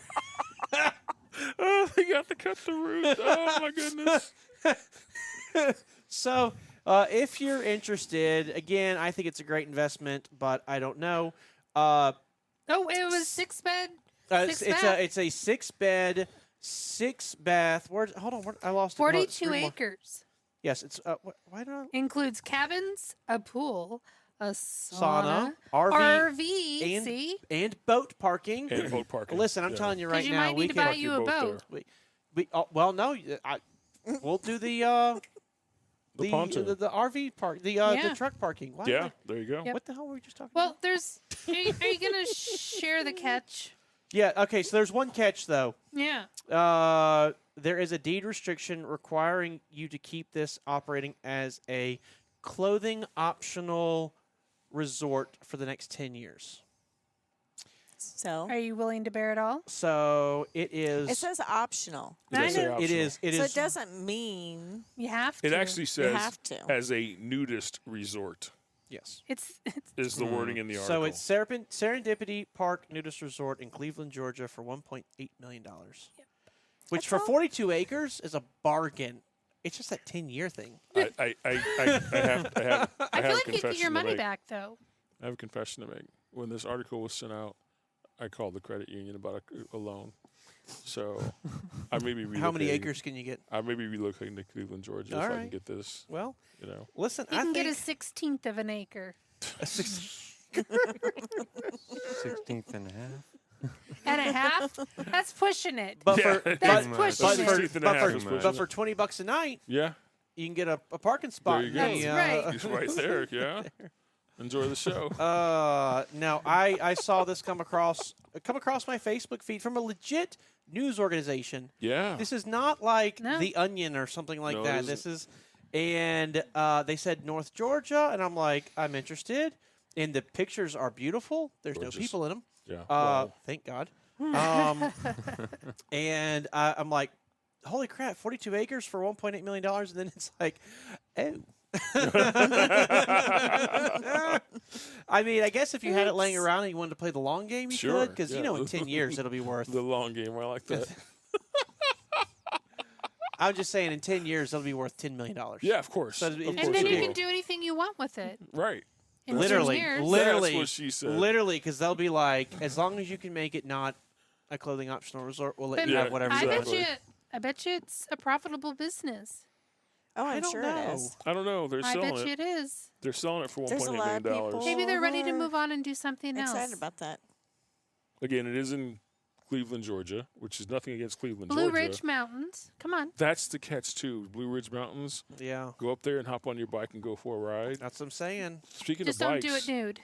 Oh, they got to cut the root. Oh, my goodness. so if you're interested, again, I think it's a great investment, but I don't know. Oh, it was 6-bed. It's Six a bath? it's a 6-bed, 6-bath. Hold on, I lost it. Hold on, 42 read more. acres. Yes, it's why don't Includes cabins, a pool, a sauna, sauna, RV, RV, and see? and boat parking. And boat parking. Listen, I'm Yeah. telling you right Because you now, might we need to can. buy you a boat there. boat. We well, no, we'll do the The pontoon. the RV park, the Yeah. truck parking. Why Yeah, there you go. Yep. What the hell were we just talking Well, about? there's. Are you going to share the catch? Yeah. Okay. So there's one catch though. Yeah. There is a deed restriction requiring you to keep this operating as a clothing optional resort for the next 10 years. So Are you willing to bear it all? So it is. it says optional. It does say I know. it optional. is. It so is. it doesn't mean You have to. It actually says have to. as a nudist resort Yes. It's is the wording in the article. So it's Serendipity Park Nudist Resort in Cleveland, Georgia, for $1.8 million, which That's for all. 42 acres is a bargain. It's just that 10-year thing. I have I a feel like you get confession your to money make. back, though. I have a confession to make. When this article was sent out, I called the credit union about a loan. So I may be relocating. How many acres can you get? I may be relocating to Cleveland, Georgia, All if I right. can get this. Well, listen, You I can think get a 16th of an acre. 16th and a half. And a half? That's pushing it. but Yeah, for That's but, pushing but, it. for, 16th and a but, half for, is pushing but it. for $20 a night, Yeah, you can get a parking spot. there you go. in the, That's right. It's right there. Yeah. Enjoy the show. Now I saw this come across my Facebook feed from a legit news organization. Yeah. This is not like No. The Onion or something like No, it that. isn't. This is, and they said North Georgia, and I'm like, I'm interested. And the pictures are beautiful. There's Gorgeous. no people in them. Yeah. Wow. Thank God. And I'm like, holy crap, 42 acres for $1.8 million, and then it's like, oh. I mean, I guess if you had it laying around and you wanted to play the long game, you Sure, could, because yeah. in 10 years it'll be worth. The long game. I like that. I'm just saying, in 10 years it'll be worth $10 million. Yeah, of course. So Of and course And then it you will. can do anything you want with it. Right. In Literally, 10 years. literally, That's what she said. literally, because they'll be like, as long as you can make it not a clothing optional resort, we'll let But you Yeah, have whatever. I you bet want. exactly. you. I bet you it's a profitable business. Oh, I'm don't sure know. it is. I don't know. They're I selling bet you it. it is. They're selling it for There's a $1.8 lot of million. people- Maybe they're ready to Over. move on and do something else. Excited about that. Again, it is in Cleveland, Georgia, which is nothing against Cleveland, Blue Georgia. Ridge Mountains. Come on. That's the catch too. Blue Ridge Mountains. Yeah, Go up there and hop on your bike and go for a ride. that's what I'm saying. Speaking Just of don't bikes, do it nude.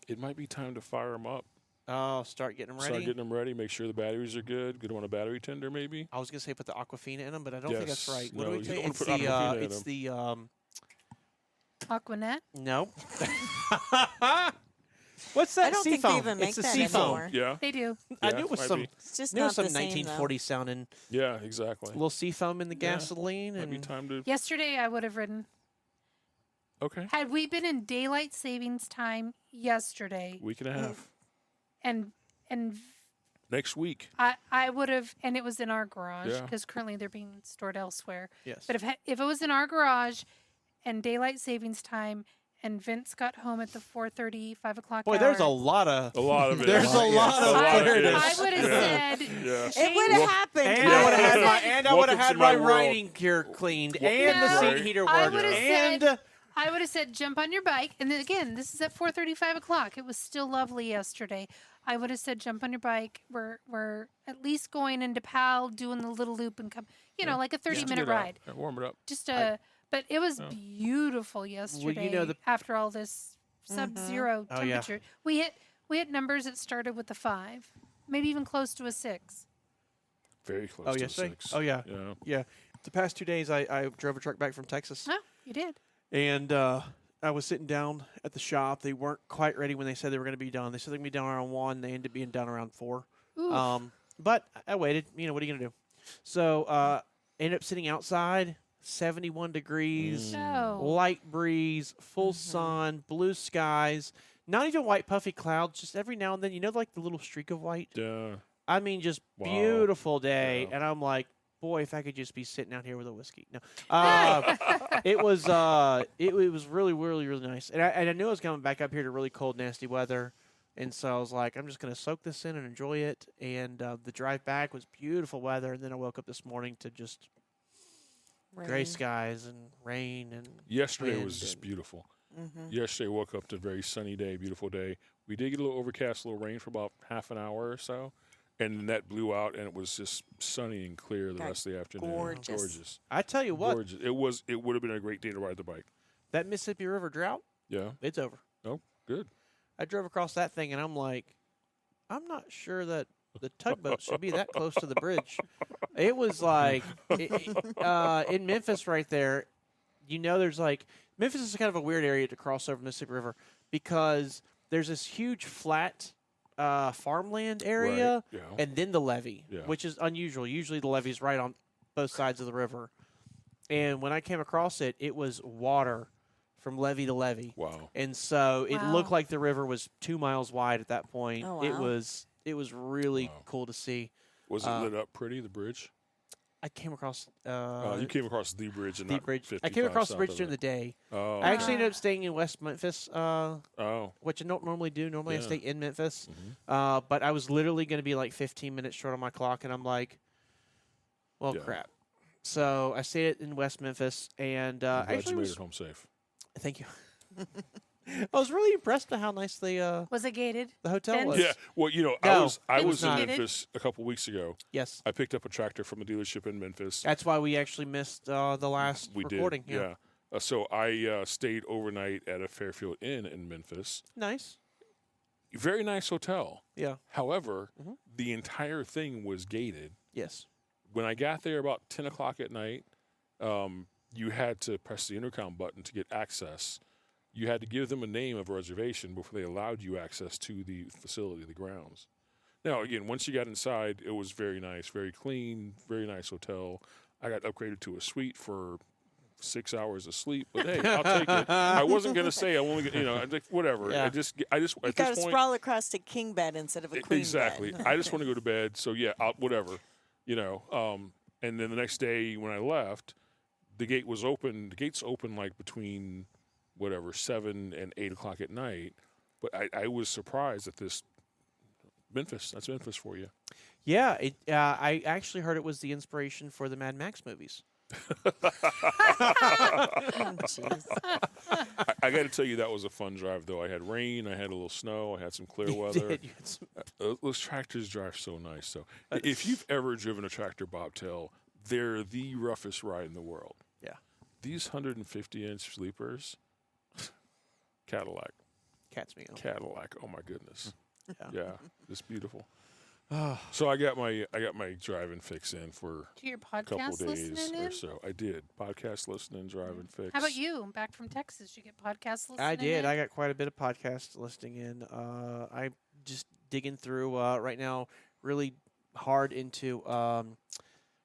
it might be time to fire them up. Oh, start getting them ready. Start getting them ready. Make sure the batteries are good. Get them on a battery tender, maybe. I was gonna say put the Aquafina in them, but I don't think that's Yes. right. What No, do we you say? don't wanna It's put the Aquafina in it's them. the Aquanet. no. What's that? I don't think they Seafoam. even make It's the that seafoam. anymore. Yeah. They do. I Yeah, knew it was might some. be. It's just Knew it not was some the same, 1940 sounding Yeah, exactly. little seafoam in the Yeah. gasoline, Might be and time to. Yesterday I would have ridden. Okay. Had we been in daylight savings time yesterday, Week and a half. and Next week. I would have, and it was in our garage Yeah. because currently they're being stored elsewhere. yes. But if it was in our garage, and daylight savings time, and Vince got home at the 4:30, 5 o'clock Boy, hour, there's a lot of. A lot of it. There's a lot of I, weirdness. I would have Yeah. said, Yeah. It would have happened. And Yeah. I would have had my Welcome to my my world. riding gear cleaned, and the No, seat heater I worked, would've and said- I would have said, jump on your bike. And then again, this is at 4:30, 5 o'clock. It was still lovely yesterday. I would have said, jump on your bike. We're at least going into Powell, doing the little loop and come, like a 30-minute Get out. ride. Yeah, warm it up. Just but it was beautiful yesterday. After all this sub-zero Oh, yeah. temperature, we hit numbers that started with a 5, maybe even close to a 6. Very close Oh, to yesterday? 6. Oh, yeah. Yeah. Yeah. The past 2 days, I drove a truck back from Texas, Oh, you did. and I was sitting down at the shop. They weren't quite ready when they said they were going to be done. They said they were going to be done around 1. They ended up being done around 4. Oof. But I waited. What are you going to do? So ended up sitting outside, 71 degrees, No. light breeze, full sun, blue skies, not even white puffy clouds, just every now and then, like the little streak of white? Yeah. I mean, just Wow. beautiful day. Yeah. And I'm like, boy, if I could just be sitting out here with a whiskey. No, it was really, really, really nice. And I knew I was coming back up here to really cold, nasty weather. And so I was like, I'm just going to soak this in and enjoy it. And the drive back was beautiful weather. And then I woke up this morning to just gray Rain. skies and rain. And Yesterday wind was just and- beautiful. Mhm. Yesterday, woke up to a very sunny day, beautiful day. We did get a little overcast, a little rain for about half an hour or so, and then that blew out, and it was just sunny and clear the Got rest of the afternoon. gorgeous. I tell you what, Gorgeous. It would have been a great day to ride the bike. that Mississippi River drought, Yeah. it's over. Oh, good. I drove across that thing, and I'm like, I'm not sure that the tugboat should be that close to the bridge. It was like in Memphis right there, there's like Memphis is kind of a weird area to cross over Mississippi River because there's this huge flat farmland area Right. Yeah. and then the levee, Yeah. which is unusual. Usually the levee's right on both sides of the river. And when I came across it, it was water from levee to levee. Wow. And so it Wow. looked like the river was 2 miles wide at that point. Oh, It wow. was really Wow. cool to see. Was it lit up pretty, the bridge? I came across You came across the bridge and the not bridge. 55 I came across the south bridge of during it. the day. Oh, I actually okay. ended up staying in West Memphis, Oh. which I don't normally do. Normally I Yeah. stay in Memphis. Mhm. But I was literally going to be like 15 minutes short on my clock, and I'm like, well, Yeah. crap. So I stayed in West Memphis, and I'm glad actually you made was, it home safe. thank you. I was really impressed by how nice the Was it gated? hotel Fence? was. Yeah. Well, No, I it was was in not. Memphis a couple weeks ago. Yes. I picked up a tractor from a dealership in Memphis. That's why we actually missed the last We recording. did. Yeah. So I stayed overnight at a Fairfield Inn in Memphis. Nice. Very nice hotel. Yeah. However, Mhm. the entire thing was gated. Yes. When I got there about 10 o'clock at night, you had to press the intercom button to get access. You had to give them a name of a reservation before they allowed you access to the facility, the grounds. Now, again, once you got inside, it was very nice, very clean, very nice hotel. I got upgraded to a suite for 6 hours of sleep, but hey, I'll take it. I wasn't gonna say I only, whatever. Yeah. I just You at got this to point, sprawl across to king bed instead of a queen exactly. bed. I just want to go to bed. So yeah, whatever, And then the next day when I left, the gate was open. The gate's open like between 7 and 8 o'clock at night. But I was surprised at this. Memphis, that's Memphis for you. Yeah, I actually heard it was the inspiration for the Mad Max movies. Oh, jeez. I got to tell you, that was a fun drive, though. I had rain, I had a little snow, I had some clear weather. You had some- Those tractors drive so nice. So, if you've ever driven a tractor bobtail, they're the roughest ride in the world. Yeah. These 150-inch sleepers, Cadillac. Cat's me. Cadillac. Oh my goodness. Yeah. It's beautiful. So I got my driving fix in for Do your a couple podcast days listening or in? so. I did podcast listening, driving fix. How about you? Back from Texas, you get podcast listening. I did. in? I got quite a bit of podcast listening in. I'm just digging through right now, really hard into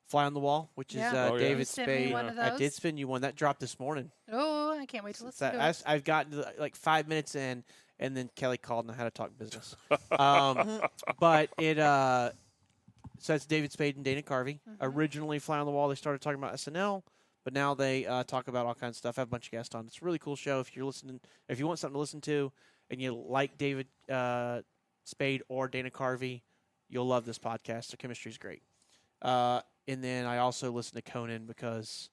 Fly on the Wall, which Yeah. is Oh, yeah. David You sent me Spade. one of I did those? spin you one that dropped this morning. Oh, I can't wait to So listen to that- it. I've gotten to like 5 minutes in, and then Kelly called and I had to talk business. But it so that's David Spade and Dana Carvey. Originally, Fly on the Wall, they started talking about SNL, but now they talk about all kinds of stuff. Have a bunch of guests on. It's a really cool show. If you want something to listen to, and you like David Spade or Dana Carvey, you'll love this podcast. The chemistry's great. And then I also listen to Conan because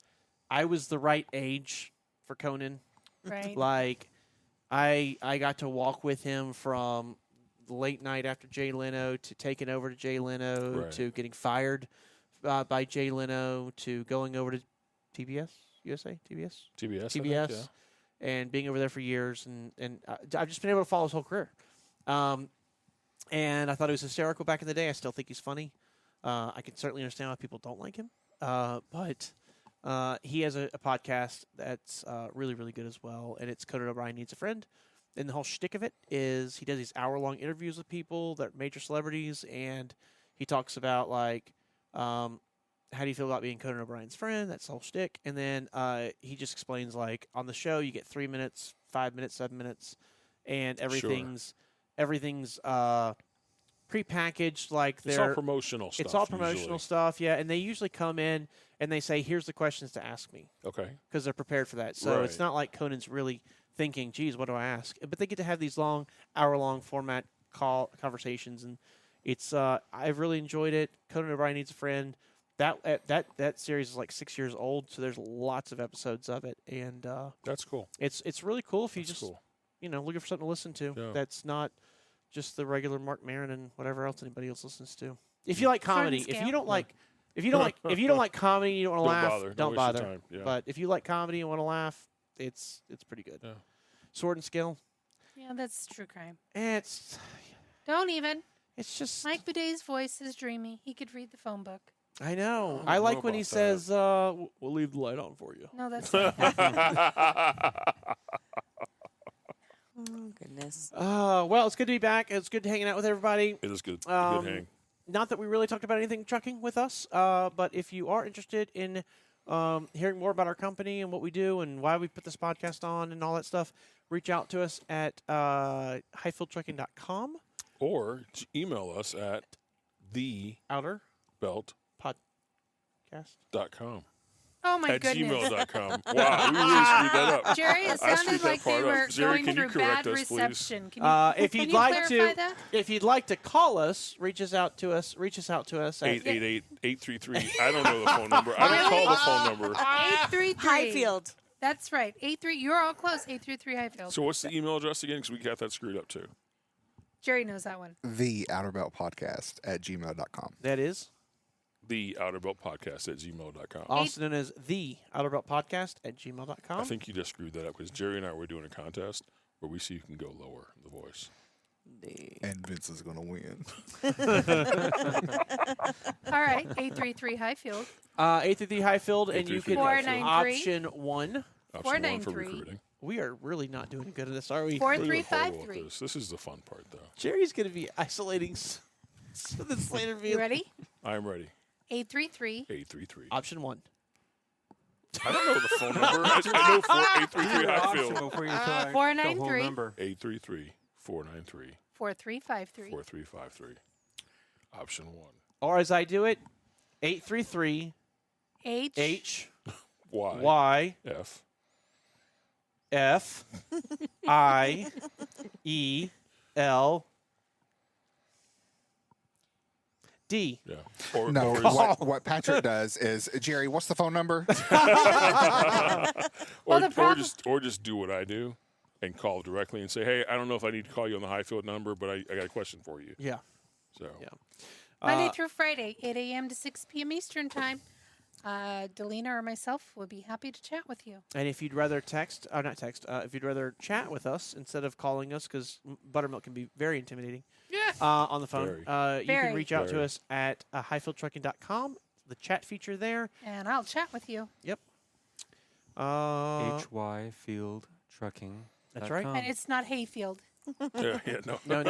I was the right age for Conan. Right. Like, I got to walk with him from late night after Jay Leno to taking over to Jay Leno Right. to getting fired by Jay Leno to going over to TBS, USA, TBS, TBS? I think, TBS, yeah. and being over there for years, and I've just been able to follow his whole career. And I thought he was hysterical back in the day. I still think he's funny. I can certainly understand why people don't like him, but he has a podcast that's really, really good as well, and it's Conan O'Brien Needs a Friend. And the whole shtick of it is he does these hour-long interviews with people that are major celebrities, and he talks about, like, how do you feel about being Conan O'Brien's friend? That's the whole shtick. And then he just explains, like, on the show you get 3 minutes, 5 minutes, 7 minutes, and everything's prepackaged. Like It's all promotional stuff. It's all promotional usually. stuff, yeah. And they usually come in and they say, "Here's the questions to ask me," Okay. because they're prepared for that. So it's Right. not like Conan's really thinking, "Geez, what do I ask?" But they get to have these long, hour-long format conversations, and it's I've really enjoyed it. Conan O'Brien Needs a Friend. That series is like 6 years old, so there's lots of episodes of it, and That's cool. it's really cool if you That's just cool. looking for something to listen to. Yeah. That's not just the regular Mark Maron and whatever else anybody else listens to. If you like Short and comedy, if scale. you don't like comedy, and you don't want to Don't laugh, bother. don't Don't waste your bother. time. Yeah. But if you like comedy and want to laugh, it's pretty good. Yeah. Sword and Skill, Yeah, that's true crime. it's Don't even. just Mike Boudet's voice is dreamy. He could read the phone book. I know. don't I know like when he about says, "We'll leave the light on for you." No, that's not. Oh, goodness. Well, it's good to be back. It's good hanging out with everybody. It is good. Um, Good hang. Not that we really talked about anything trucking with us, but if you are interested in hearing more about our company and what we do and why we put this podcast on and all that stuff, reach out to us at hyfieldtrucking.com. Or email us at Outer thebelt.com. podcast. Oh my At goodness. gmail.com. Wow, we really screwed that up. Jerry, it I screwed sounded that like they part up. were Jerry, going can you through correct bad us, please? reception. Can If can you'd you like clarify to, that? if you'd like to call us, reach us out to us. At 888-833. I don't know the phone number. I don't call the phone number. 833. Hyfield. That's right. 83. You're all close. 833 Hyfield. So what's the email address again? Because we got that screwed up too. Jerry knows that one. The Outer Belt Podcast at gmail.com. That is The Outer Belt Podcast at gmail.com. also known as the Outer Belt Podcast at I gmail.com. think you just screwed that up because Jerry and I were doing a contest where we see who can go lower in the voice. And Vince is going to win. All right. 833 Hyfield. 833 Highfield, and you 833 can 493. option 1. Option 1 for 493. recruiting. We are really not doing good at this, are we? Four- We're doing horrible at 4353. This is the fun part, though. Jerry's going to be isolating this later. You ready? I'm ready. 833 833. Option 1. I don't know the phone number. I know 833 Hyfield. Before you fill out the whole 493. number. 833-493-4353. 4353. Option 1. Or as I do it, 833 H. H Y. Y F. F I E L D. Yeah. Or, No, or, is- what Patrick does is, Jerry, what's the phone number? or just do what I do and call directly and say, hey, I don't know if I need to call you on the Hyfield number, but I got a question for you. Yeah. So Yeah. Monday through Friday, 8 a.m. to 6 p.m. Eastern Time. Delina or myself would be happy to chat with you. And if you'd rather if you'd rather chat with us instead of calling us, because buttermilk can be very intimidating on the phone, you can Very. reach out to us at hyfieldtrucking.com, the chat feature there. And I'll chat with you. Yep. HY Field Trucking. That's right. And it's not Hayfield. no. No,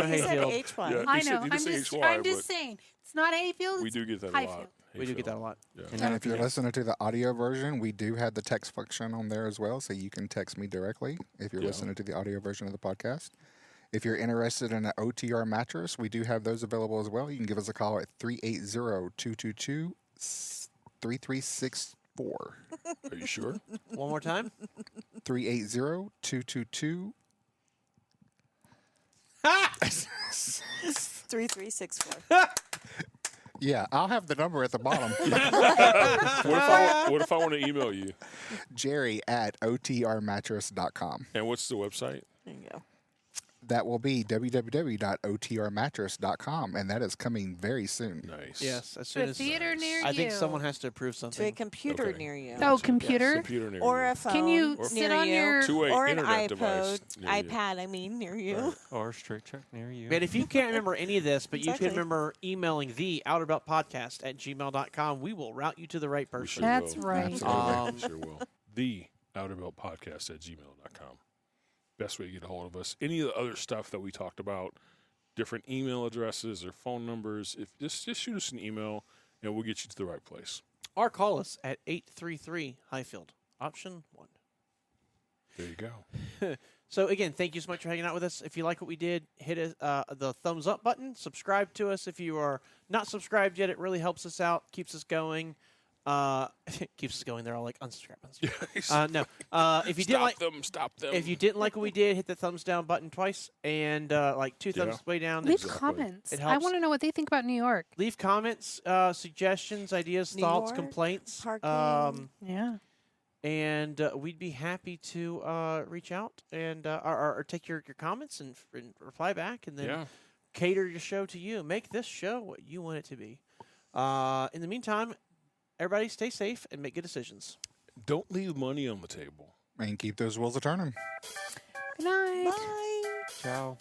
He said Hayfield. HY. Yeah. I You said- know. you I'm just say just, HY, I'm just but saying. It's not Hayfield. We It's do get that a lot. Hyfield. We do get that a lot. Yeah. And if you're listening to the audio version, we do have the text function on there as well, so you can text me directly if you're Yeah. listening to the audio version of the podcast. If you're interested in an OTR mattress, we do have those available as well. You can give us a call at 380-222-3364. Are you sure? One more time. 380-222. 3364. Yeah, I'll have the number at the bottom. What if I want to email you? Jerry at otrmattress.com. And what's the website? There you go. That will be www.otrmattress.com, and that is coming very soon. Nice. Yes, as To soon a as theater near you. I think someone has to approve To a something. computer Okay. near you. Oh, computer. Computer near Or you. a phone Can you near sit on you. your... To a Or an internet device iPod, near you. iPad, I mean, near you. Or straight truck near you. And if you can't remember any of this, but you Exactly. can remember emailing the outerbeltpodcast@gmail.com, we will route you to the right We person. sure That's will. right. Absolutely. Sure will. The outerbeltpodcast@gmail.com. Best way to get a hold of us. Any of the other stuff that we talked about, different email addresses or phone numbers, if just shoot us an email and we'll get you to the right place. Or call us at 833 Hyfield. Option 1. There you go. So again, thank you so much for hanging out with us. If you like what we did, hit the thumbs up button. Subscribe to us if you are not subscribed yet. It really helps us out, keeps us going. Keeps us going. They're all like unsubscribe. No. If you didn't Stop them. if you didn't like what we did, hit the thumbs down button twice and like 2 thumbs way down. Leave Exactly. comments. It I helps. want to know what they think about New York. Leave comments, suggestions, ideas, New thoughts, York, complaints. parking. Yeah. And we'd be happy to reach out and or take your comments and reply back, and then Yeah. cater your show to you. Make this show what you want it to be. In the meantime, everybody stay safe and make good decisions. Don't leave money on the table. And keep those wheels a turning. Good night. Bye. Ciao.